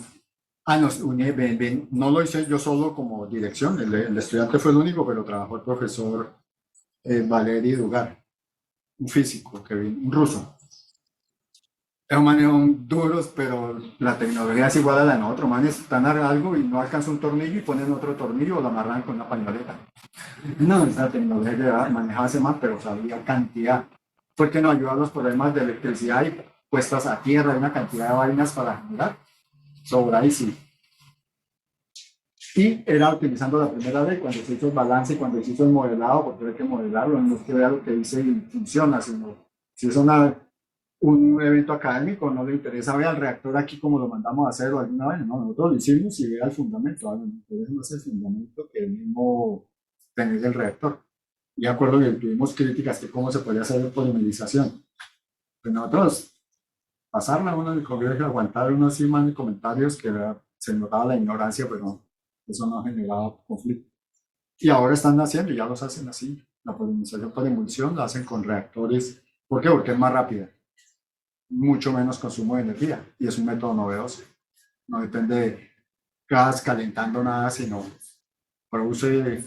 No lo hice yo solo como dirección, el estudiante fue el único, pero trabajó el profesor Valery Dugar, un físico, un ruso. Esos manes son duros, pero la tecnología es igual a la de nosotros. Manes están a algo y no alcanzan un tornillo y ponen otro tornillo o lo amarran con una pañoleta. No, esa tecnología que manejaba ese man, pero sabía cantidad. Porque nos ayuda a los problemas de electricidad y puestas a tierra, hay una cantidad de vainas para generar. Sobradísimo. Y era utilizando la primera ley, cuando se hizo el balance y cuando se hizo el modelado, porque hay que modelarlo, no es que vea lo que dice y funciona, sino si es un evento académico, no le interesa ver al reactor aquí como lo mandamos a hacer o alguna vez, no, nosotros lo hicimos y vea el fundamento, ¿vale? Nos interesa más el fundamento que el mismo tener el reactor. Y de acuerdo que tuvimos críticas de cómo se podía hacer polimerización. Pues nosotros, pasarla uno en el congreso, aguantar unos así más de comentarios que se notaba la ignorancia, pero eso no ha generado conflicto. Y ahora están haciendo, y ya los hacen así, la polimerización por emulsión la hacen con reactores. ¿Por qué? Porque es más rápida, mucho menos consumo de energía, y es un método novedoso. No depende de gas calentando nada, sino produce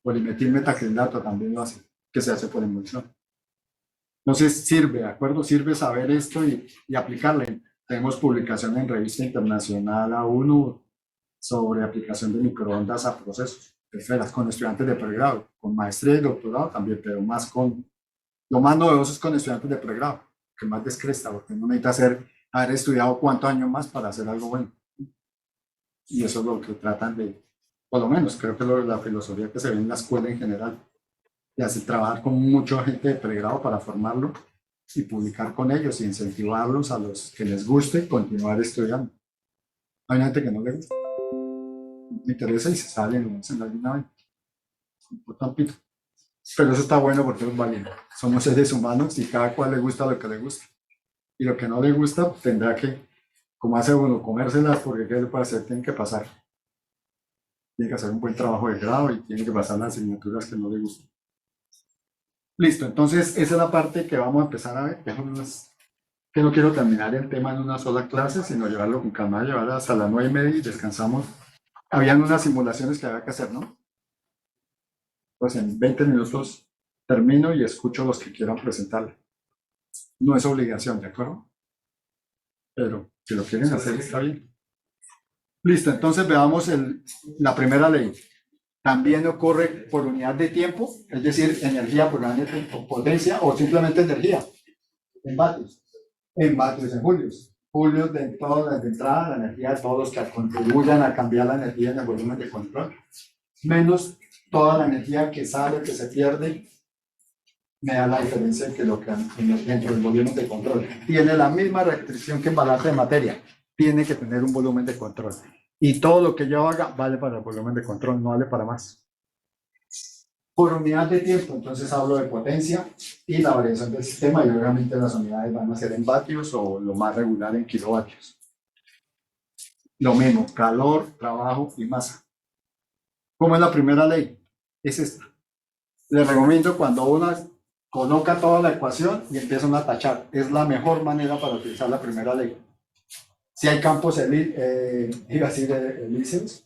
polimetilmetacrilato, también lo hace, que se hace por emulsión. Entonces sirve, ¿de acuerdo? Sirve saber esto y aplicarle. Tenemos publicación en revista internacional A1 sobre aplicación de microondas a procesos, esferas, con estudiantes de pregrado, con maestría y doctorado también, pero lo más novedoso es con estudiantes de pregrado, que más descresta, porque no necesita haber estudiado cuántos años más para hacer algo bueno. Y eso es lo que tratan de, por lo menos, creo que es la filosofía que se ve en la escuela en general, de hacer trabajar con mucha gente de pregrado para formarlo y publicar con ellos y incentivarlos a los que les guste continuar estudiando. Hay gente que no le gusta, me interesa y se salen o hacen alguna vez. Pero eso está bueno porque es válido. Somos seres humanos y cada cual le gusta lo que le gusta. Y lo que no le gusta tendrá que, como hace uno, comérselas porque ¿qué le puede hacer? Tienen que pasar. tiene que hacer un buen trabajo de grado y tiene que pasar las asignaturas que no le gustan. Listo, entonces esa es la parte que vamos a empezar a ver. Que no quiero terminar el tema en una sola clase, sino llevarlo con calma, llevarlo hasta las 9:30 y descansamos. Habían unas simulaciones que había que hacer, ¿no? Pues en 20 minutos termino y escucho los que quieran presentarle. No es obligación, ¿de acuerdo? Pero si lo quieren hacer, está bien. Listo, entonces veamos la primera ley. También ocurre por unidad de tiempo, es decir, energía por unidad de tiempo, potencia o simplemente energía, en vatios, en julios. Julios de todas las de entrada, la energía de todos los que contribuyan a cambiar la energía en el volumen de control, menos toda la energía que sale, que se pierde, me da la diferencia que lo que dentro del volumen de control. Tiene la misma restricción que en balance de materia, tiene que tener un volumen de control. Y todo lo que yo haga vale para el volumen de control, no vale para más. Por unidad de tiempo, entonces hablo de potencia y la variación del sistema, y obviamente las unidades van a ser en vatios o lo más regular en kilovatios. Lo mismo, calor, trabajo y masa. ¿Cómo es la primera ley? Es esta. Les recomiendo cuando uno coloca toda la ecuación y empiezan a tachar. Es la mejor manera para utilizar la primera ley. Si hay campos, iba a decir elíseos.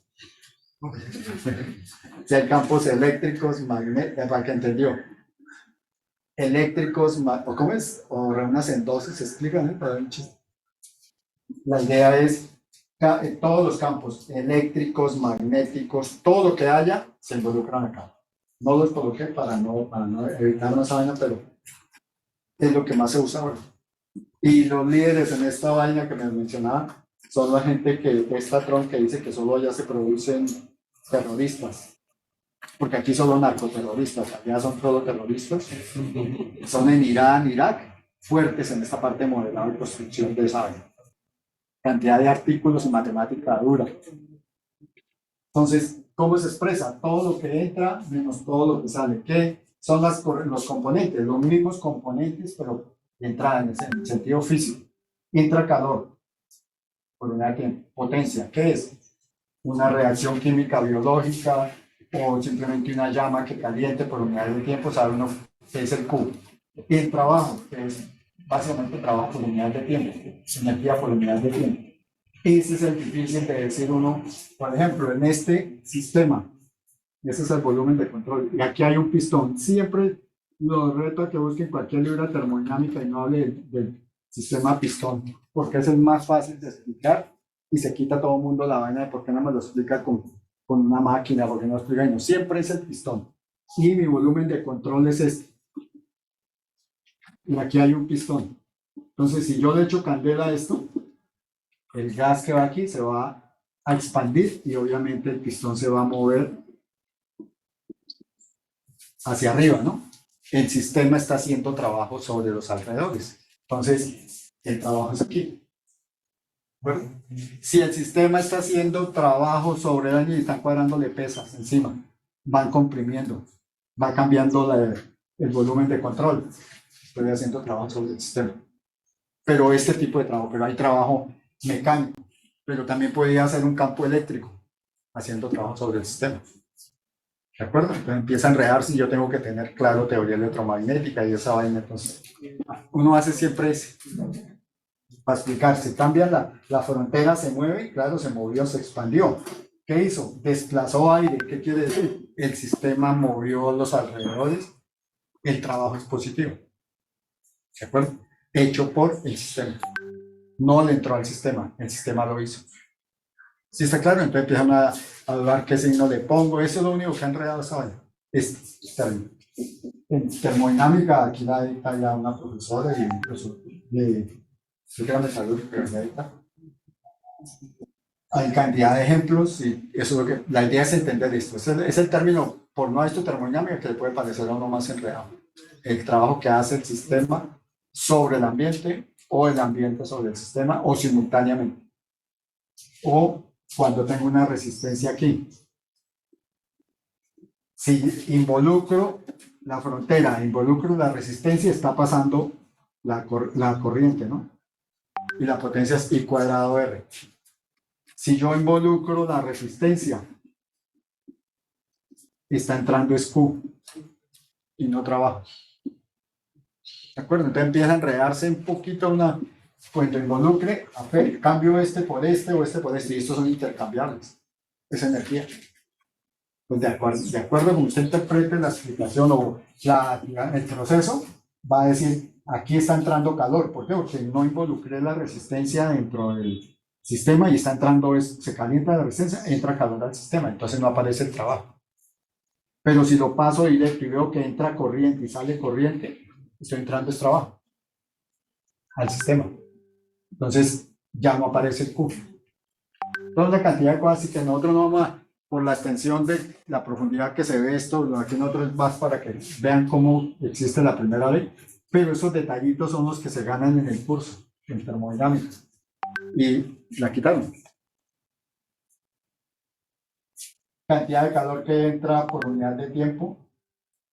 Si hay campos eléctricos, magnéticos, para que entendió. Eléctricos, o ¿cómo es? O reúnas en dosis, se explican, ¿eh? Para un chiste. La idea es todos los campos eléctricos, magnéticos, todo lo que haya, se involucran acá. No los coloqué para no evitar una vaina, pero es lo que más se usa ahora. Y los líderes en esta vaina que me mencionaba son la gente que esta Trump que dice que solo allá se producen terroristas. Porque aquí solo narcoterroristas, allá son solo terroristas. Son en Irán, Irak, fuertes en esta parte de modelado y construcción de esa vaina. Cantidad de artículos y matemática dura. Entonces, ¿cómo se expresa? Todo lo que entra menos todo lo que sale. ¿Qué son los componentes? Los mismos componentes, pero de entrada en el sentido físico. Entra calor, por una potencia. ¿Qué es? Una reacción química biológica o simplemente una llama que caliente por unidad de tiempo, sabe uno qué es el Q. Y el trabajo, que es básicamente trabajo por unidad de tiempo, energía por unidad de tiempo. Ese es el difícil de decir uno, por ejemplo, en este sistema, ese es el volumen de control, y aquí hay un pistón. Siempre los reto a que busquen cualquier libro de termodinámica y no hable del sistema pistón, porque es el más fácil de explicar y se quita todo el mundo la vaina de por qué no me lo explica con una máquina, porque no explica, no, siempre es el pistón. Y mi volumen de control es este. Y aquí hay un pistón. Entonces, si yo le echo candela a esto, el gas que va aquí se va a expandir y obviamente el pistón se va a mover hacia arriba, ¿no? El sistema está haciendo trabajo sobre los alrededores. Entonces, el trabajo es aquí. Bueno, si el sistema está haciendo trabajo sobre el año y están cuadrándole pesas encima, van comprimiendo, va cambiando el volumen de control. Estoy haciendo trabajo sobre el sistema. Pero este tipo de trabajo, pero hay trabajo mecánico, pero también podría hacer un campo eléctrico haciendo trabajo sobre el sistema. ¿De acuerdo? Entonces empieza a enredarse y yo tengo que tener claro teoría electromagnética y esa vaina. Entonces, uno hace siempre ese. Para explicarse, cambia la frontera, se mueve, claro, se movió, se expandió. ¿Qué hizo? Desplazó aire. ¿Qué quiere decir? El sistema movió los alrededores, el trabajo es positivo. ¿De acuerdo? Hecho por el sistema. No le entró al sistema, el sistema lo hizo. ¿Sí está claro? Entonces empiezan a dudar qué signo le pongo. Eso es lo único que ha enredado esa vaina. En termodinámica, aquí la dicta ya una profesora y incluso hay cantidad de ejemplos y eso es lo que la idea es entender esto. Es el término, por no esto termodinámica, que le puede parecer a uno más enredado. El trabajo que hace el sistema sobre el ambiente o el ambiente sobre el sistema o simultáneamente. O cuando tengo una resistencia aquí. Si involucro la frontera, involucro la resistencia, está pasando la corriente, ¿no? Y la potencia es I cuadrado R. Si yo involucro la resistencia está entrando es Q y no trabajo. ¿De acuerdo? Entonces empieza a enredarse un poquito cuando involucre, cambio este por este o este por este, y estos son intercambiables, es energía. Pues de acuerdo como usted interprete la explicación o el proceso, va a decir, aquí está entrando calor. ¿Por qué? Porque no involucré la resistencia dentro del sistema y está entrando, se calienta la resistencia, entra calor al sistema, entonces no aparece el trabajo. Pero si lo paso directo y veo que entra corriente y sale corriente, estoy entrando es trabajo al sistema. Entonces ya no aparece el Q. Entonces la cantidad de cosas que nosotros no vamos a, por la extensión de la profundidad que se ve esto, aquí nosotros es más para que vean cómo existe la primera ley, pero esos detallitos son los que se ganan en el curso, en termodinámica. Y la quitaron. Cantidad de calor que entra por unidad de tiempo,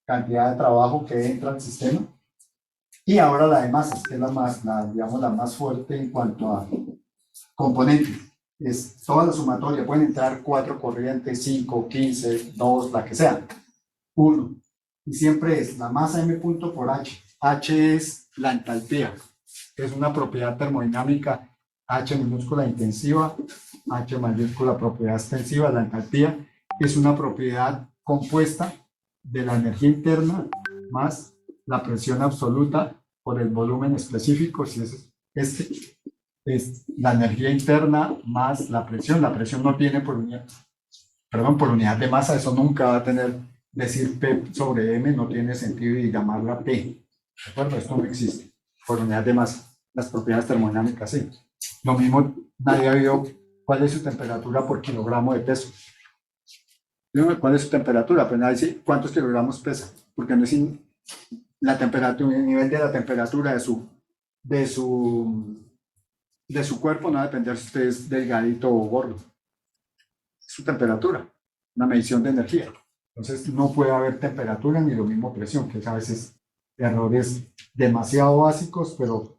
cantidad de trabajo que entra al sistema, y ahora la de masas, que es digamos, la más fuerte en cuanto a componentes. Es toda la sumatoria, pueden entrar 4 corrientes, 5, 15, 2, la que sea, 1. Y siempre es la masa m punto por h. H es la entalpía, es una propiedad termodinámica, H minúscula intensiva, H mayúscula propiedad extensiva. La entalpía es una propiedad compuesta de la energía interna más la presión absoluta por el volumen específico, si es la energía interna más la presión. La presión no tiene por unidad de masa, eso nunca va a tener, decir P sobre M no tiene sentido y llamarla P. ¿De acuerdo? Esto no existe por unidad de masa. Las propiedades termodinámicas sí. Lo mismo, nadie ha oído cuál es su temperatura por kilogramo de peso. ¿Cuál es su temperatura? Pues nadie dice cuántos kilogramos pesa, porque no es la temperatura, el nivel de la temperatura de su cuerpo no va a depender si usted es delgadito o gordo. Es su temperatura, una medición de energía. Entonces no puede haber temperatura ni lo mismo presión, que es a veces errores demasiado básicos, pero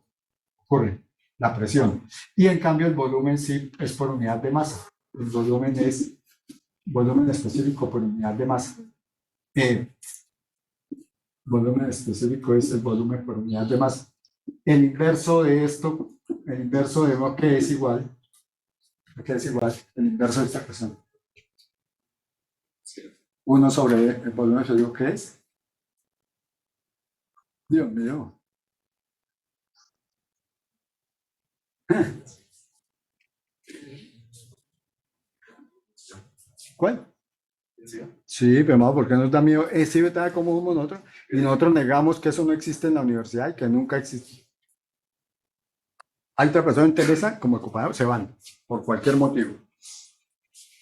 ocurre la presión. Y en cambio el volumen sí es por unidad de masa. El volumen es volumen específico por unidad de masa. Volumen específico es el volumen por unidad de masa. El inverso de esto, el inverso de lo que es igual, el inverso de esta ecuación. 1 sobre el volumen específico, ¿qué es? Dios mío. ¿Cuál? Sí, pero ¿por qué nos da miedo? Sí, ¿verdad? Como somos nosotros. Y nosotros negamos que eso no existe en la universidad y que nunca existe. Hay otra persona que interesa, como ocupados, se van, por cualquier motivo.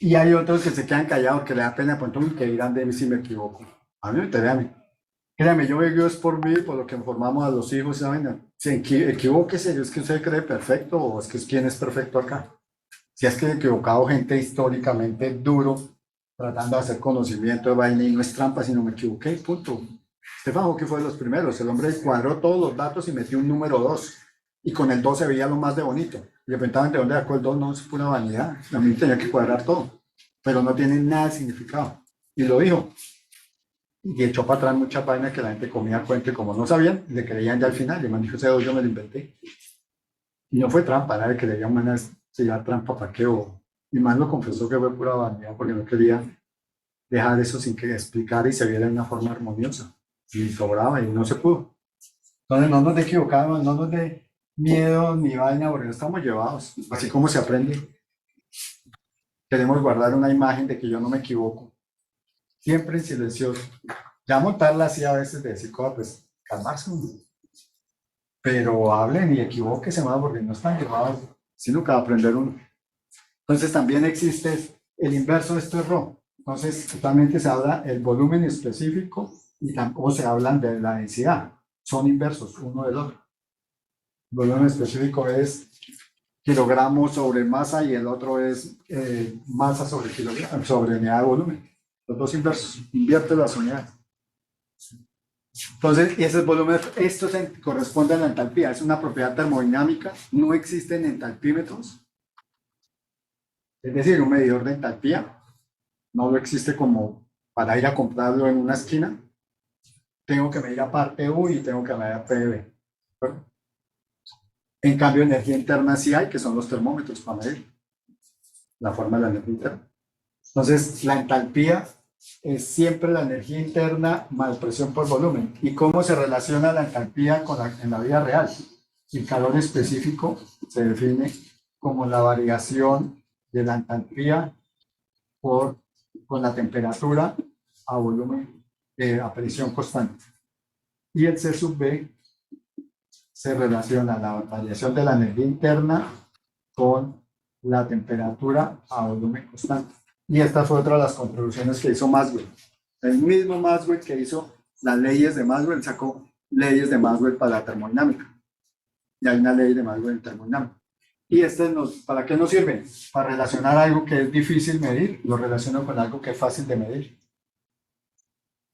Y hay otros que se quedan callados, que le da pena, pues entonces que dirán de mí si me equivoco. A mí me interesa a mí. Créame, yo veo es por mí, por lo que informamos a los hijos, ¿saben? Si equivóquese, es que usted cree perfecto o es que quién es perfecto acá. Si es que he equivocado gente históricamente duro, tratando de hacer conocimiento de vaina y no es trampa, sino me equivoqué, punto. Stephen Hawking fue de los primeros, el hombre cuadró todos los datos y metió un número 2, y con el 2 se veía lo más de bonito. Y le preguntaban de dónde sacó el 2, no, es pura vanidad, a mí tenía que cuadrar todo, pero no tiene nada de significado. Y lo dijo. Y echó para atrás mucha vaina que la gente comía cuento y como no sabían, le creían ya al final. Y me dijo, ese 2 yo me lo inventé. Y no fue trampa, nadie creía una sería trampa para qué. Y más lo confesó que fue pura vanidad porque no quería dejar eso sin que explicar y se viera de una forma armoniosa. Y sobraba y no se pudo. Entonces no nos de equivocamos, no nos de miedo ni vaina porque no estamos llevados. Así como se aprende. Queremos guardar una imagen de que yo no me equivoco. Siempre en silencioso. Ya montarla así a veces de decir cosas, pues calmarse. Pero hablen y equivóquense más porque no están llevados, sino que va a aprender uno. Entonces también existe el inverso de esto es ρ. Entonces totalmente se habla el volumen específico y tampoco se hablan de la densidad. Son inversos uno del otro. El volumen específico es kilogramos sobre masa y el otro es masa sobre kilogramo, sobre unidad de volumen. Los dos inversos, invierte las unidades. Entonces, ese es el volumen, esto corresponde a la entalpía, es una propiedad termodinámica, no existen entalpímetros, es decir, un medidor de entalpía, no lo existe como para ir a comprarlo en una esquina, tengo que medir a parte U y tengo que medir a PV. ¿De acuerdo? En cambio, energía interna sí hay, que son los termómetros para medir la forma de la energía interna. Entonces, la entalpía es siempre la energía interna más presión por volumen. ¿Y cómo se relaciona la entalpía en la vida real? El calor específico se define como la variación de la entalpía con la temperatura a volumen, a presión constante. Y el C sub B se relaciona la variación de la energía interna con la temperatura a volumen constante. Y esta fue otra de las contribuciones que hizo Maxwell. El mismo Maxwell que hizo las leyes de Maxwell sacó leyes de Maxwell para la termodinámica. Y hay una ley de Maxwell en termodinámica. ¿Y para qué nos sirve? Para relacionar algo que es difícil medir, lo relaciono con algo que es fácil de medir.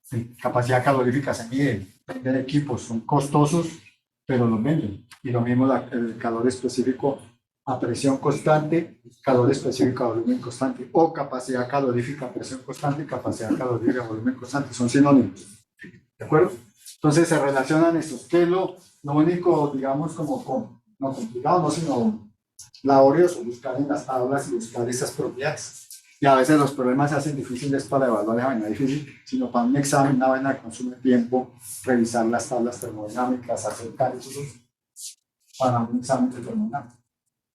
Sí, capacidad calorífica se mide, venden equipos, son costosos, pero los venden. Y lo mismo el calor específico a presión constante, calor específico a volumen constante, o capacidad calorífica a presión constante y capacidad calorífica a volumen constante, son sinónimos. ¿De acuerdo? Entonces se relacionan estos. ¿Qué es lo único, digamos, como no complicado, no, sino laborioso, buscar en las tablas y buscar esas propiedades? Y a veces los problemas se hacen difíciles para evaluar de manera difícil, sino para un examen, una vaina que consume tiempo, revisar las tablas termodinámicas, hacer cálculos para un examen de termodinámica.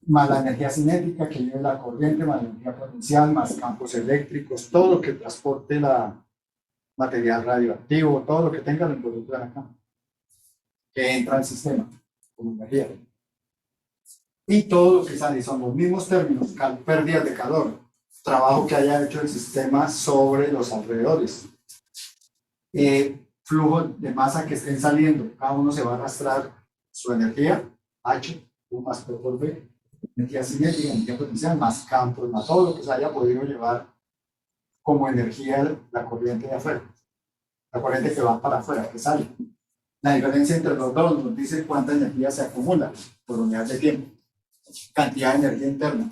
Más la energía cinética que lleve la corriente, más la energía potencial, más campos eléctricos, todo lo que transporte la material radioactivo, todo lo que tenga la involucra acá, que entra al sistema como energía. Y todo lo que sale son los mismos términos, pérdidas de calor, trabajo que haya hecho el sistema sobre los alrededores, flujo de masa que estén saliendo, cada uno se va a arrastrar su energía, H, U más P por B, energía cinética, energía potencial, más campos, más todo lo que se haya podido llevar como energía la corriente de afuera, la corriente que va para afuera, que sale. La diferencia entre los dos nos dice cuánta energía se acumula por unidad de tiempo, cantidad de energía interna,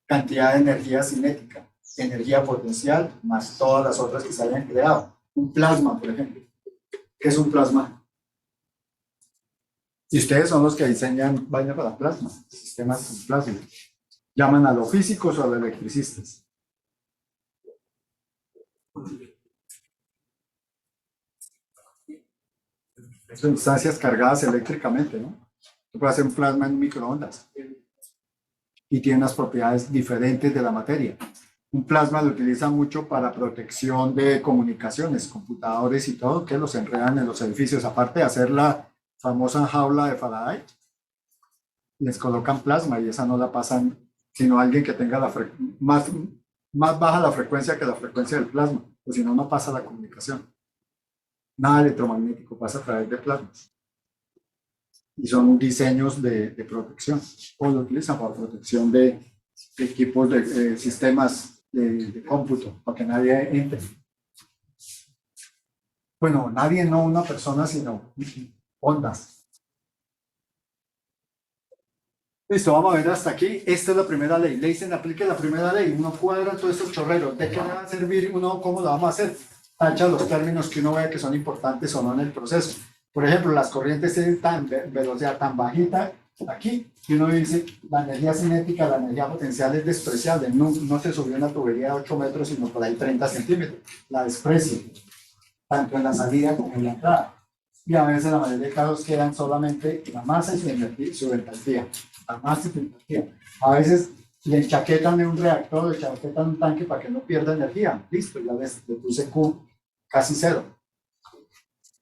cantidad de energía cinética, energía potencial, más todas las otras que se hayan creado. Un plasma, por ejemplo. ¿Qué es un plasma? Y ustedes son los que diseñan vainas para plasma, sistemas con plasma. Llaman a los físicos o a los electricistas. Son instancias cargadas eléctricamente, ¿no? Tú puedes hacer un plasma en microondas y tiene unas propiedades diferentes de la materia. Un plasma lo utilizan mucho para protección de comunicaciones, computadores y todo, que los enredan en los edificios. Aparte de hacer la famosa jaula de Faraday, les colocan plasma y esa no la pasan, sino alguien que tenga más baja la frecuencia que la frecuencia del plasma, o si no, no pasa la comunicación. Nada electromagnético pasa a través de plasmas. Y son diseños de protección, o lo utilizan para protección de equipos de sistemas de cómputo, para que nadie entre. Bueno, nadie, no una persona, sino ondas. Listo, vamos a ver hasta aquí. Esta es la primera ley. Le dicen, aplique la primera ley. Uno cuadra todos estos chorreros. ¿De qué va a servir? ¿Cómo lo vamos a hacer? Tacha los términos que uno vea que son importantes o no en el proceso. Por ejemplo, las corrientes tienen velocidad tan bajita aquí, y uno dice, la energía cinética, la energía potencial es despreciable. No se subió una tubería de 8 metros, sino por ahí 30 centímetros. La desprecio, tanto en la salida como en la entrada. Y a veces, la mayoría de casos, quedan solamente la masa y su entalpía. La masa y su entalpía. A veces le enchaquetan en un reactor, le enchaquetan un tanque para que no pierda energía. Listo, ya ves, le puse Q casi cero.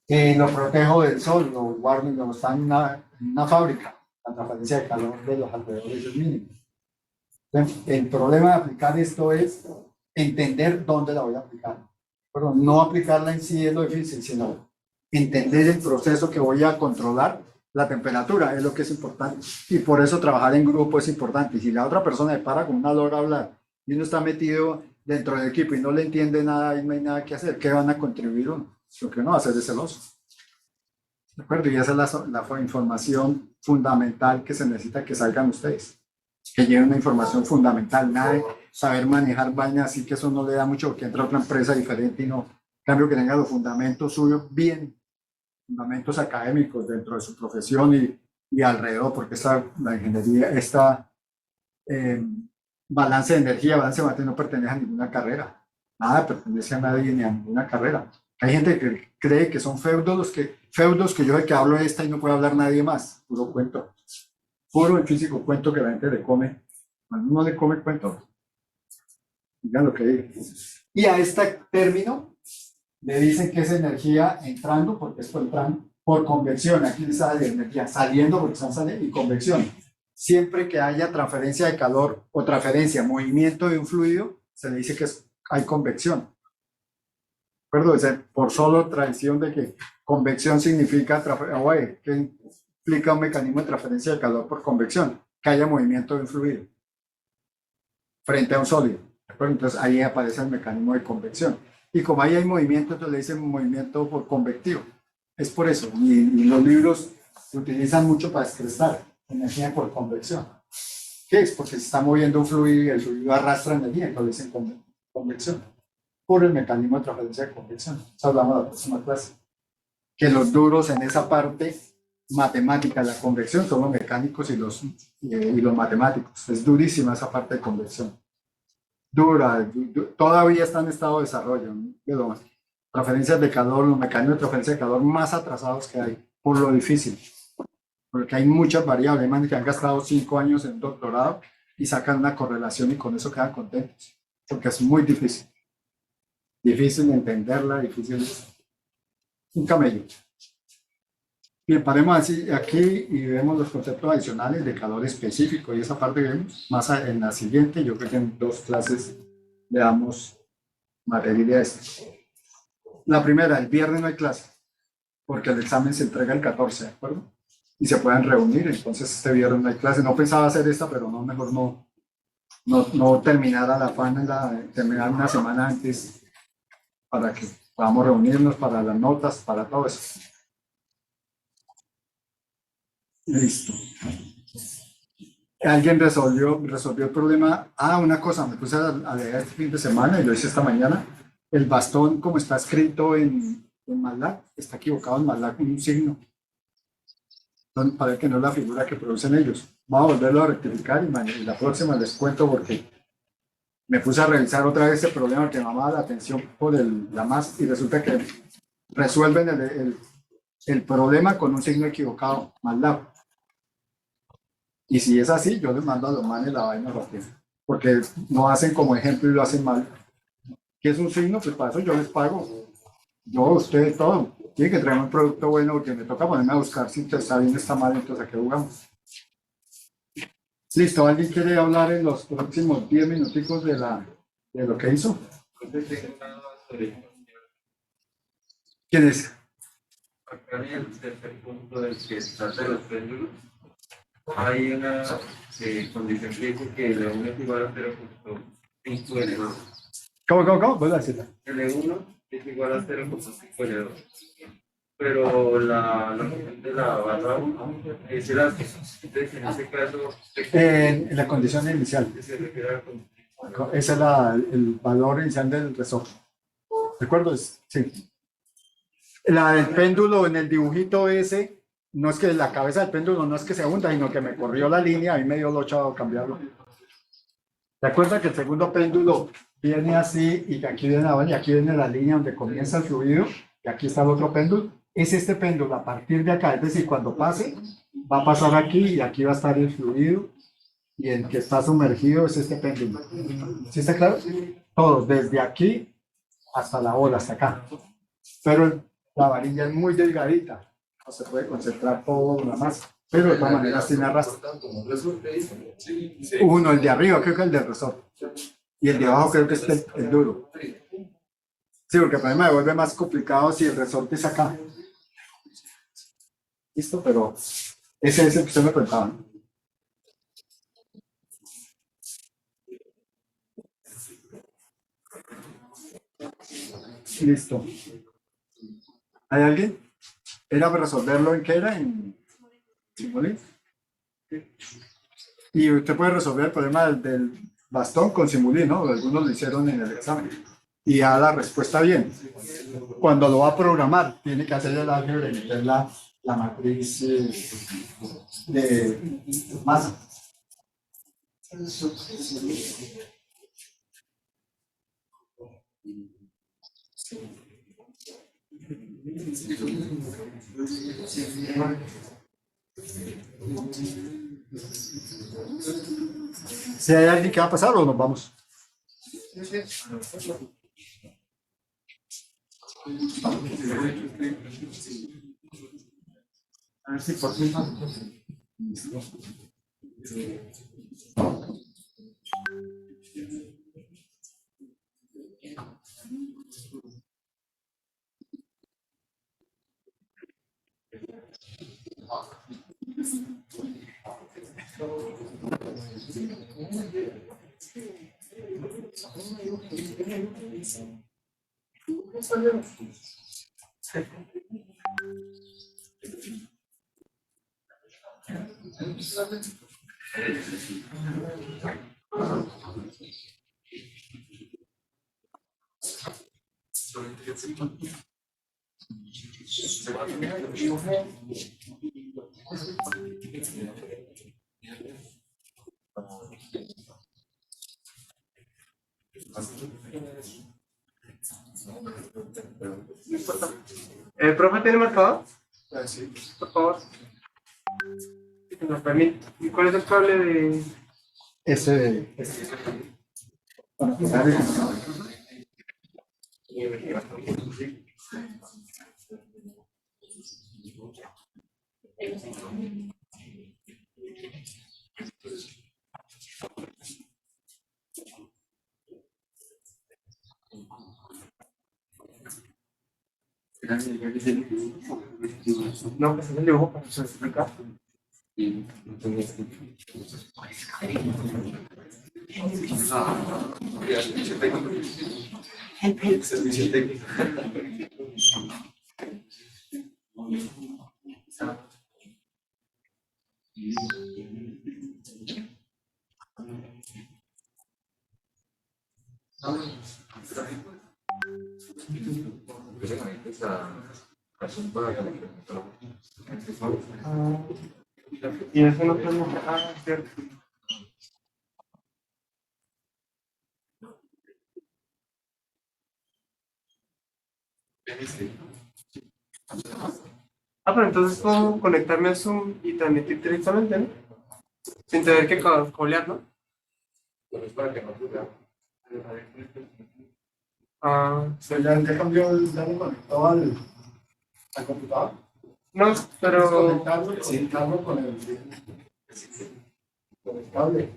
Lo protejo del sol, lo guardo y lo está en una fábrica. La transferencia de calor de los alrededores es mínima. Entonces, el problema de aplicar esto es entender dónde la voy a aplicar. Pero no aplicarla en sí es lo difícil, sino entender el proceso que voy a controlar. La temperatura es lo que es importante. Y por eso trabajar en grupo es importante. Y si la otra persona le para con una lora a hablar y uno está metido dentro del equipo y no le entiende nada y no hay nada que hacer, ¿qué van a contribuir uno? Lo que uno va a hacer es celoso. ¿De acuerdo? Y esa es la información fundamental que se necesita que salgan ustedes. que lleve una información fundamental, nada de saber manejar vainas, así que eso no le da mucho, que entra a otra empresa diferente y no. En cambio, que tenga los fundamentos suyos bien, fundamentos académicos dentro de su profesión y alrededor, porque la ingeniería, eh, balance de energía, balance de materia no pertenece a ninguna carrera, nada pertenece a nadie ni a ninguna carrera. Hay gente que cree que son feudos que yo de que hablo de esta y no puede hablar nadie más, puro cuento, puro y físico cuento que la gente le come, cuando uno le come cuento, digan lo que diga. Y a este término le dicen que es energía entrando, porque es por convección, aquí sale energía saliendo porque están saliendo, y convección. Siempre que haya transferencia de calor o transferencia, movimiento de un fluido, se le dice que hay convección. ¿De acuerdo? Por solo tradición de que convección significa, que implica un mecanismo de transferencia de calor por convección, que haya movimiento de un fluido frente a un sólido. ¿De acuerdo? Entonces ahí aparece el mecanismo de convección. Y como ahí hay movimiento, entonces le dicen movimiento por convectivo. Es por eso. Y los libros se utilizan mucho para expresar energía por convección. ¿Qué es? Porque se está moviendo un fluido y el fluido arrastra energía, entonces dicen convección. Por el mecanismo de transferencia de convección. Eso hablamos en la próxima clase. Que los duros en esa parte matemática de la convección son los mecánicos y los matemáticos. Es durísima esa parte de convección. Dura, todavía está en estado de desarrollo, ¿no? Transferencias de calor, los mecanismos de transferencia de calor más atrasados que hay, por lo difícil, porque hay muchas variables. Hay más que han gastado 5 años en doctorado y sacan una correlación y con eso quedan contentos, porque es muy difícil. Difícil entenderla, difícil. Un camello. Bien, paremos así aquí y vemos los conceptos adicionales de calor específico y esa parte que vemos más en la siguiente. Yo creo que en 2 clases le damos materia a esto. La primera, el viernes no hay clase, porque el examen se entrega el 14, ¿de acuerdo? Y se pueden reunir, entonces este viernes no hay clase. No pensaba hacer esta, pero no, mejor no terminar a la afán, terminar una semana antes para que podamos reunirnos para las notas, para todo eso. Listo. ¿Alguien resolvió el problema? Una cosa, me puse a leer este fin de semana y lo hice esta mañana. El bastón, como está escrito en MATLAB, está equivocado en MATLAB con un signo. Entonces, parece que no es la figura que producen ellos. Vamos a volverlo a rectificar y la próxima les cuento porque me puse a revisar otra vez este problema que me llamaba la atención por la más y resulta que resuelven el problema con un signo equivocado, MATLAB. Y si es así, yo les mando a los manes la vaina rápida, porque no hacen como ejemplo y lo hacen mal. ¿Qué es un signo? Pues para eso yo les pago. Yo, ustedes, todo. Tienen que traer un producto bueno porque me toca ponerme a buscar si está bien o está mal, entonces ¿a qué jugamos? Listo, ¿alguien quiere hablar en los próximos 10 minuticos de lo que hizo? ¿Quién es? Acá en el tercer punto del que trata de los péndulos, hay una condición que dice que L1 es igual a 0.5 L2. ¿Cómo? Vuelve a decirla. L1 es igual a 0.5 L2. Pero la función de la barra 1 es el átomo. Entonces, en ese caso, En la condición inicial. se refiere a Ese es el valor inicial del resorte. ¿De acuerdo? Sí. La del péndulo en el dibujito ese, no es que la cabeza del péndulo no es que se hunda, sino que me corrió la línea, a mí me dio lo chavo cambiarlo. ¿Te acuerdas que el segundo péndulo viene así y que aquí viene y aquí viene la línea donde comienza el fluido y aquí está el otro péndulo? Es este péndulo a partir de acá, es decir, cuando pase, va a pasar aquí y aquí va a estar el fluido y el que está sumergido es este péndulo. ¿Sí está claro? Todo, desde aquí hasta la bola, hasta acá. Pero la varilla es muy delgadita, no se puede concentrar todo en la masa, pero de todas maneras tiene arrastre. Uno, el de arriba, creo que el del resorte, y el de abajo creo que es el duro. Sí, porque para mí me vuelve más complicado si el resorte es acá. Listo, pero ese es el que usted me contaba, ¿no? Listo. ¿Hay alguien? ¿Era para resolverlo en qué era? ¿En Simulink? Y usted puede resolver el problema del bastón con Simulink, ¿no? Algunos lo hicieron en el examen. Y da la respuesta bien. Cuando lo va a programar, tiene que hacer el álgebra y meter la matriz de masa. Si hay alguien que va a pasar o nos vamos. A ver si por fin. ¿El profe tiene marcador? Sí. Por favor. Si nos permite. ¿Y cuál es el cable de...? Ese. Para empezar, No, pues es el dibujo para explicar. Servicio técnico. Y eso no podemos... Ah, cierto. Ah, pero entonces puedo conectarme a Zoom y transmitir directamente, ¿no? Sin tener que cablear, ¿no? Pero es para que no te vea. Ah, ya cambió ya lo conectó al computador. no, pero... Conectarlo con el cable.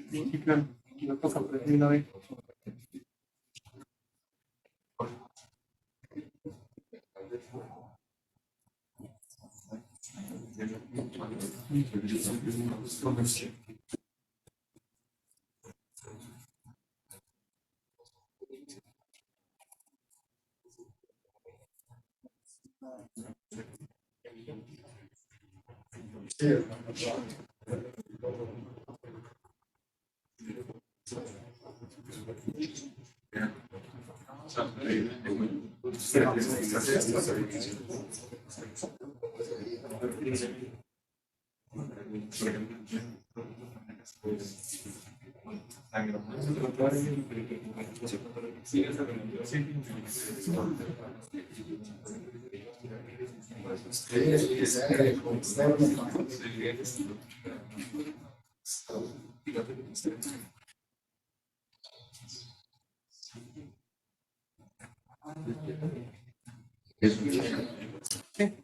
Sí, claro. Aquí lo toca por una vez. Eso.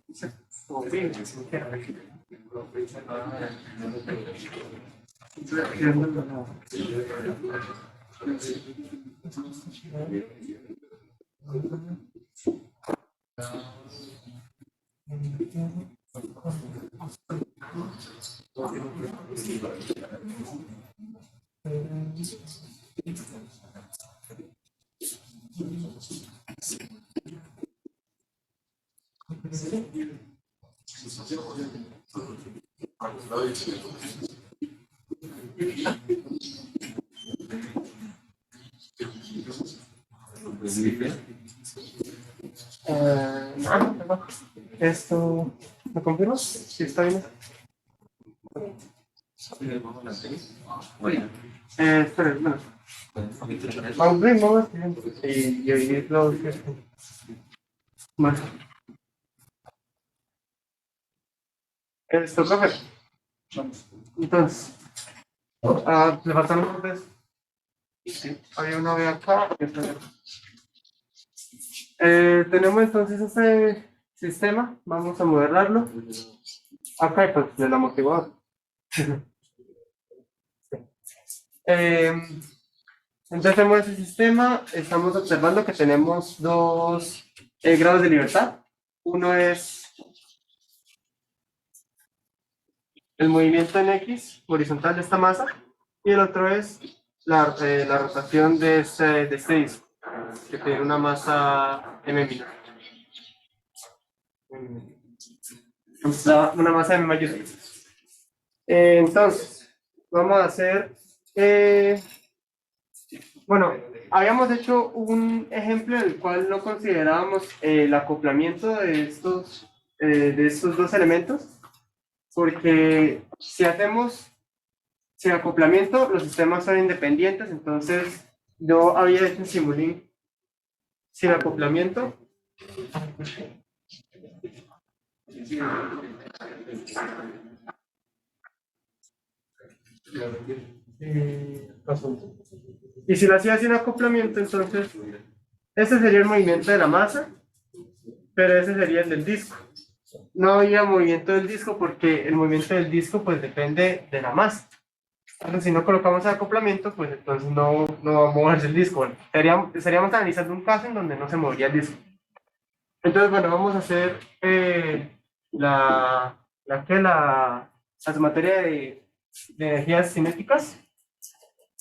Esto, ¿me confirmas? Sí, está bien. Espera, bueno. A un ritmo más y hoy lo más. Esto, profe. Entonces, le faltan unos veces. Sí, hay una B acá y otra acá. Tenemos entonces este sistema, vamos a modelarlo. Acá pues el amortiguador. Entonces tenemos ese sistema, estamos observando que tenemos dos grados de libertad. Uno es el movimiento en X horizontal de esta masa y el otro es la rotación de este disco, que tiene una masa m'. Una masa m mayúscula. Entonces, vamos a hacer... bueno, habíamos hecho un ejemplo en el cual no considerábamos el acoplamiento de estos dos elementos, porque si hacemos sin acoplamiento, los sistemas son independientes, entonces yo había hecho un Simulink sin acoplamiento. Y si lo hacía sin acoplamiento, entonces este sería el movimiento de la masa, pero ese sería el del disco. No había movimiento del disco porque el movimiento del disco pues depende de la masa. Entonces, si no colocamos el acoplamiento, pues entonces no va a moverse el disco. Bueno, estaríamos analizando un caso en donde no se movería el disco. Entonces, bueno, vamos a hacer la sumatoria de energías cinéticas,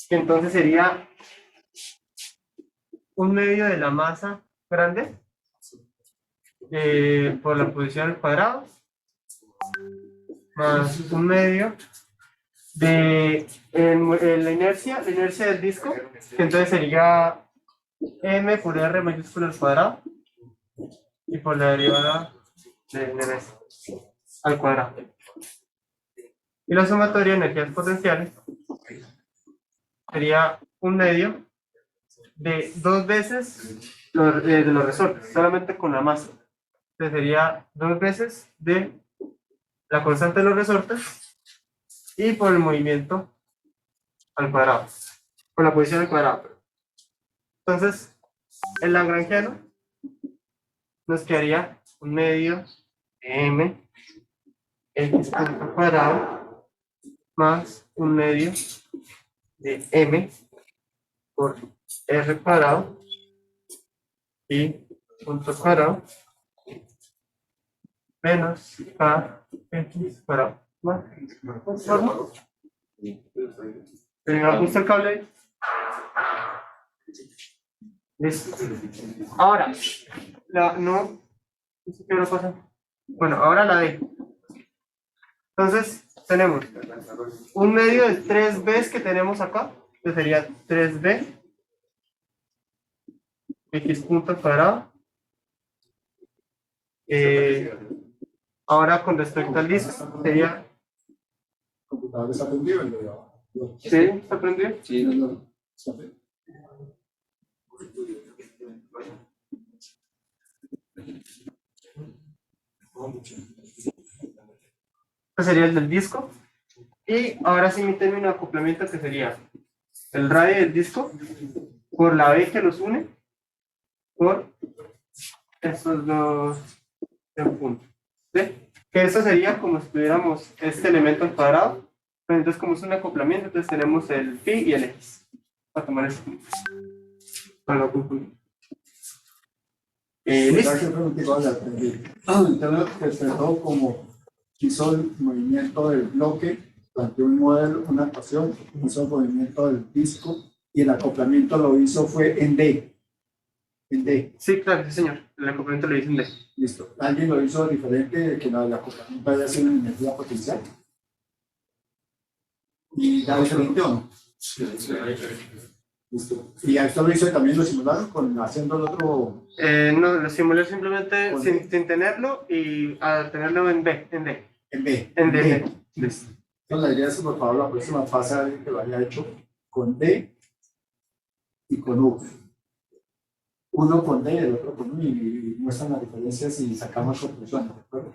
que entonces sería un medio de la masa grande por la posición al cuadrado, más un medio de la inercia del disco, que entonces sería m por r mayúscula al cuadrado y por la derivada de ms al cuadrado. Y la sumatoria de energías potenciales sería un medio de 2 veces de los resortes, solamente con la masa. Entonces sería 2 veces de la constante de los resortes y por el movimiento al cuadrado, por la posición al cuadrado. Entonces, el lagrangiano nos quedaría un medio de m x punto cuadrado más un medio de m por r cuadrado y punto cuadrado menos k x cuadrado más. ¿Me ajusta el cable ahí? Listo. Ahora, no sé qué me pasa. Bueno, ahora la D. Entonces, tenemos un medio de 3b que tenemos acá, que sería 3b x punto cuadrado. Ahora, con respecto al disco, sería... ¿El computador está prendido? ¿El de abajo? ¿Sí? ¿Está prendido? Sí, no. ¿Está prendido? Este sería el del disco. Y ahora sí mi término de acoplamiento, que sería el radio del disco por la B que los une por estos dos puntos. ¿Sí? Que eso sería como si tuviéramos este elemento al cuadrado, pero entonces como es un acoplamiento, entonces tenemos el phi y el x. Para tomar eso. Para no confundir. Listo. Ya que pregunté, igual aprendí. Entonces, interpretó como hizo el movimiento del bloque, planteó un modelo, una ecuación, hizo el movimiento del disco y el acoplamiento lo hizo fue en D. En D. Sí, claro, sí, señor. El acoplamiento lo dicen de. Listo. ¿Alguien lo hizo diferente de que el acoplamiento haya sido en energía potencial? ¿Y da diferente o no? Listo. ¿Y a esto lo hizo también lo simularon con haciendo el otro? No, lo simulé simplemente ¿Con sin tenerlo y al tenerlo en B, en D. En B. En D. D. Listo. Entonces, la idea es que por favor la próxima fase alguien que lo haya hecho con D y con U. Uno con D y el otro con U y muestran las diferencias y sacamos conclusiones. ¿De acuerdo?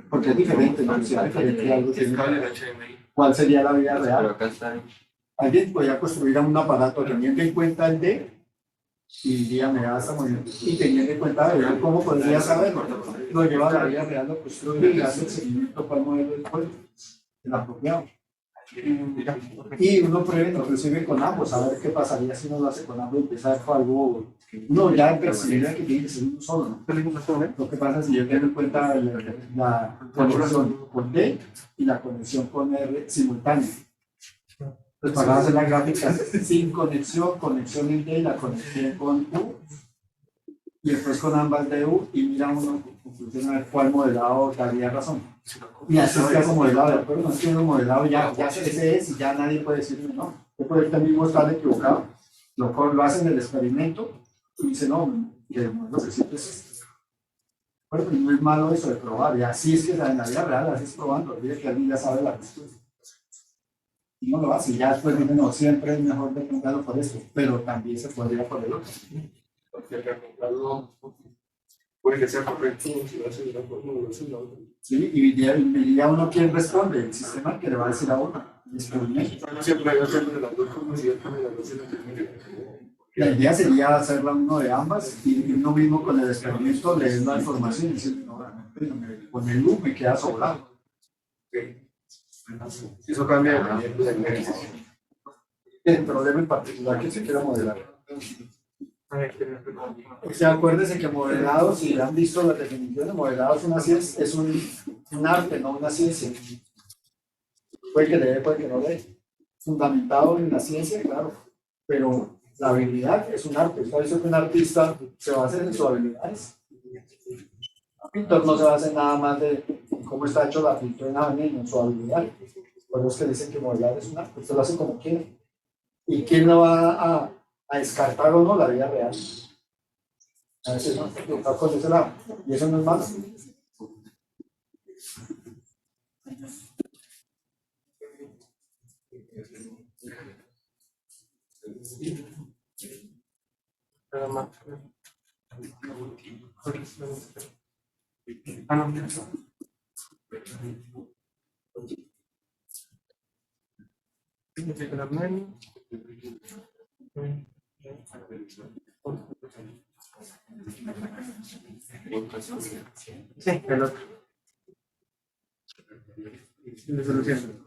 Porque es diferente, ¿no? Si es diferente algo tiene- ¿Cuál sería la vida Pero real? acá está. Alguien podría construir un aparato teniendo en cuenta el D y diría, me da esta movimiento. Y teniendo en cuenta el D, ¿cómo podría saberlo? Lo lleva a la vida real, lo construye y hace el seguimiento para el modelo del juego, el apropiado. Y uno pruebe inclusive con ambos, a ver qué pasaría si uno lo hace con ambos y empieza a ver algo. Uno ya percibiría que tiene que ser uno solo, ¿no? Lo que pasa es si yo tengo en cuenta la conexión con D y la conexión con R simultánea. Pues para hacer las gráficas sin conexión, conexión en D y la conexión con U, y después con ambas de U, y mira uno conclusión a ver cuál modelado daría razón. Y así se hace modelado, de acuerdo, no es que uno modelado ya ese es y ya nadie puede decirme no. Yo puedo también mismo estar equivocado, lo hacen en el experimento y dice no, y el modelo que siempre es este. Bueno, no es malo eso de probar, y así es que en la vida real, así es probando, olvide que alguien ya sabe la respuesta. Y no lo hace, y ya después dice no, siempre es mejor declararlo por esto, pero también se podría por el otro. Porque recomprarlo puede que sea correcto, si lo hace de una forma o lo hace de la otra. Sí, y diría uno quién responde, el sistema que le va a decir a uno. Descubrimiento. No siempre hay que hacerlo de las dos formas y otra de las dos en la primera. La idea sería hacerla uno de ambas y uno mismo con el experimento leer la información y decir, no, realmente con el loop me queda sobrado. Eso cambia dependiendo del método. El problema en particular que se quiera modelar. O sea, acuérdense que modelado, si han visto las definiciones, modelado es una ciencia, es un arte, no una ciencia. Puede que le dé, puede que no le dé. Fundamentado en la ciencia, claro, pero la habilidad es un arte. Usted dice que un artista se basa en sus habilidades. Un pintor no se basa en nada más de cómo está hecho la pintura en su habilidad. Por eso es que dicen que modelar es un arte, usted lo hace como quiere. ¿Y quién lo va a descartar o no? La vida real. A veces no, está con ese lado. Y eso no es malo. Sí, el otro. Resolución.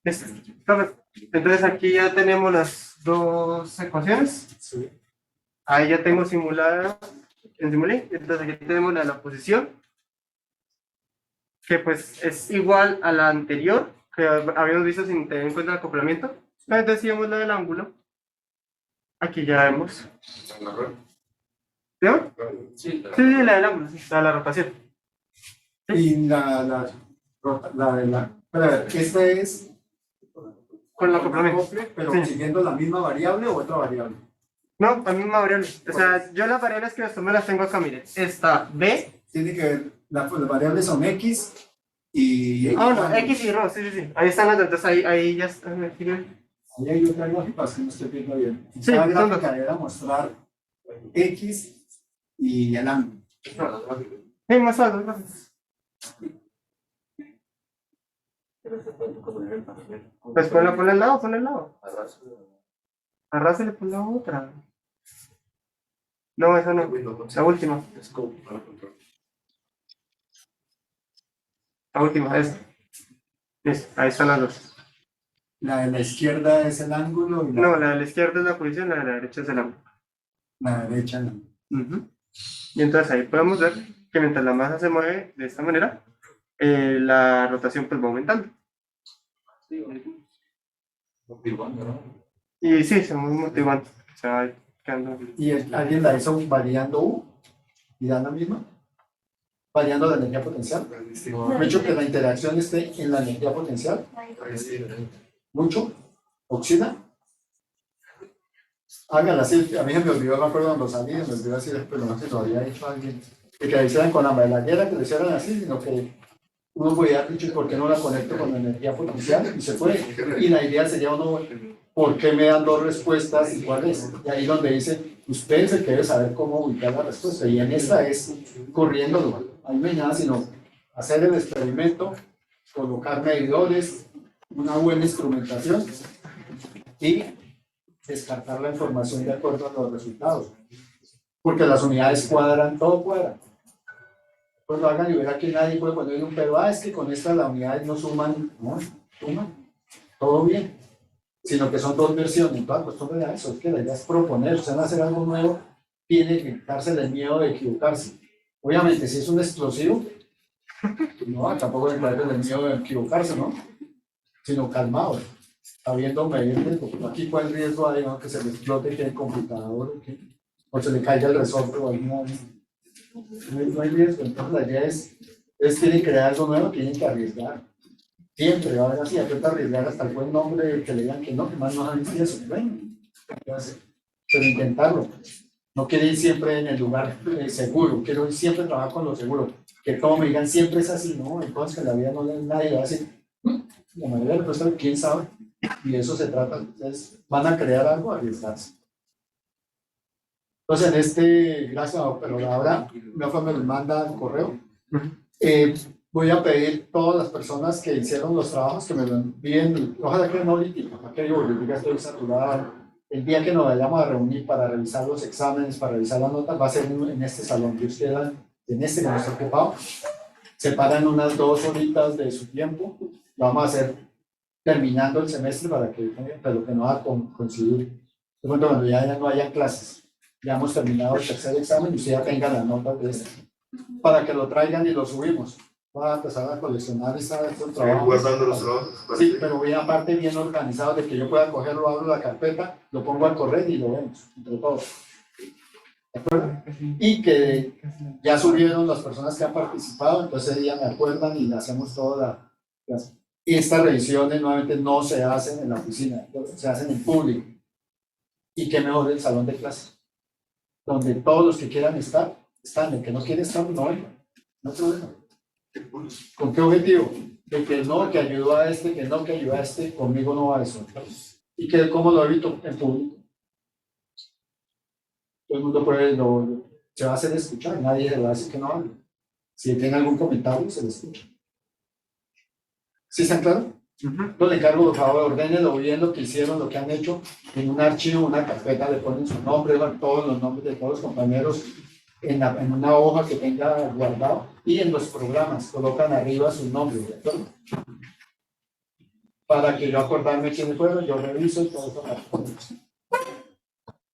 Listo. Perfecto. Entonces aquí ya tenemos las dos ecuaciones. Sí. Ahí ya tengo simulada en Simulink. Entonces aquí tenemos la posición, que pues es igual a la anterior, que habíamos visto sin tener en cuenta el acoplamiento. Pero entonces si vemos la del ángulo, aquí ya vemos. ¿Veo? Sí, Sí, la del ángulo, sí, la de la rotación. Y espera, esta es Con el acoplamiento. acople, pero Sí. siguiendo la misma variable o otra variable. No, la misma variable. O sea, yo las variables que me las tengo acá, miren. Está B. Tiene que ver, las variables son X y. Ah, no, X y Rho, sí, sí, sí. Ahí están las dos, entonces ahí ya están. Aquí, Ahí hay otra gráfica, es que no estoy viendo bien. Sí, Cada son gráfica debe mostrar X y el ángulo. sí, más alto, gracias. Pues ponle al lado, ponle al lado. Arrásale por la otra. No, esa no. La última. La última, esta. Listo, ahí están las dos. La de la izquierda es el ángulo y No, la de la izquierda es la posición, la de la derecha es el ángulo. la derecha no. Ujú. Y entonces ahí podemos ver que mientras la masa se mueve de esta manera, la rotación pues va aumentando. Y sí, se mueve motivando. Se va quedando. ¿Y alguien la hizo variando U y da la misma? Variando la energía potencial. Mucho que la interacción esté en la energía potencial. Mucho. Oxida. Háganla así. A mí se me olvidó, me acuerdo cuando salí, me olvidó así, pero no sé si lo había hecho alguien. Que lo hicieran con la medallera, que lo hicieran así, sino que uno podía haber dicho, ¿y por qué no la conecto con la energía potencial? Y se fue. Y la idea sería uno, ¿por qué me dan dos respuestas y cuál es? Y ahí donde dice, usted es el que debe saber cómo ubicar la respuesta. Y en esta es corriéndolo. Ahí no hay nada sino hacer el experimento, colocar medidores, una buena instrumentación y descartar la información de acuerdo a los resultados. Porque las unidades cuadran, todo cuadra. Pues lo hagan y verá que nadie puede poner un pero, es que con estas las unidades no suman, no, suman, todo bien. Sino que son dos versiones, toda cuestión de eso, es que la idea es proponer, si van a hacer algo nuevo, tiene que quitarse el miedo de equivocarse. Obviamente, si es un explosivo, no, tampoco es el miedo de equivocarse, ¿no? Sino calmado, sabiendo medir riesgo. Aquí cuál riesgo hay, ¿no? Que se le explote que el computador, o se le caiga el resorte o alguna vez. No hay riesgo, entonces la idea es tienen que crear algo nuevo, tienen que arriesgar. Siempre va a haber así, hay que arriesgar hasta el buen nombre que le digan que más no saben si eso. Bueno, pero intentarlo. No quiero ir siempre en el lugar seguro, quiero ir siempre trabajar con lo seguro. Que todo me digan siempre es así, ¿no? Entonces que la vida no nadie va a decir, la mayoría de las personas, quién sabe, y de eso se trata. Entonces, van a crear algo, arriesgarse. Entonces, gracias, pero ahora una forma me manda el correo. Voy a pedir a todas las personas que hicieron los trabajos que me lo envíen, ojalá que no lítico, para que yo ya estoy saturado. El día que nos vayamos a reunir para revisar los exámenes, para revisar las notas, va a ser en este salón que ustedes, en este que no está ocupado. Separan unas 2 horitas de su tiempo, lo vamos a hacer terminando el semestre para que, pero que no va a coincidir. De pronto, cuando ya no hayan clases, ya hemos terminado el tercer examen y usted ya tenga las notas de este, para que lo traigan y lo subimos. Va a empezar a coleccionar estos trabajos. Guardando los trabajos. Sí, pero voy aparte bien organizado de que yo pueda cogerlo, abro la carpeta, lo pongo al correr y lo vemos entre todos. ¿De acuerdo? Y que ya subieron las personas que han participado, entonces ya me acuerdan y le hacemos toda y estas revisiones nuevamente no se hacen en la oficina, se hacen en público. Y qué mejor el salón de clase, donde todos los que quieran estar, están. El que no quiere estar, no venga. No hay problema. ¿Con qué objetivo? De que no, que ayudó a este, que no, que ayudó a este, conmigo no va eso. Y que cómo lo evito en público. Todo el mundo puede, se va a hacer escuchar, nadie le va a decir que no hable. Si tiene algún comentario, se le escucha. ¿Sí están claros? Yo le encargo, por favor, ordénenlo bien lo que hicieron, lo que han hecho, en un archivo, una carpeta, le ponen su nombre, todos los nombres de todos los compañeros en una hoja que tenga guardado, y en los programas colocan arriba sus nombres, ¿de acuerdo? Para que yo acordarme quiénes fueron, yo reviso y todo eso.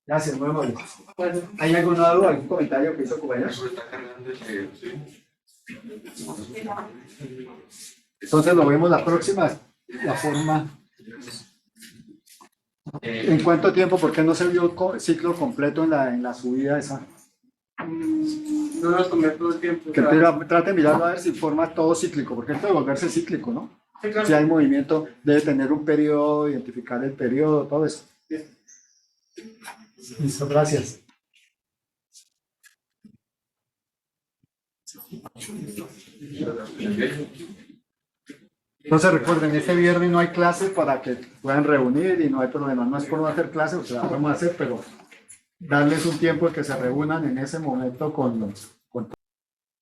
Gracias, muy amable. ¿Hay alguna duda, algún comentario que hizo compañero? Entonces lo vemos la próxima, la forma. ¿En cuánto tiempo? ¿Por qué no se vio el ciclo completo en la subida esa? No nos tomé todo el tiempo. Que trate de mirarlo a ver si forma todo cíclico, porque esto de volverse cíclico, ¿no? Sí, claro. Si hay movimiento, debe tener un periodo, identificar el periodo, todo eso. Listo, gracias. Entonces recuerden, este viernes no hay clase para que puedan reunir y no hay problema. No es por no hacer clase, o sea, la podemos hacer, pero darles un tiempo de que se reúnan en ese momento con los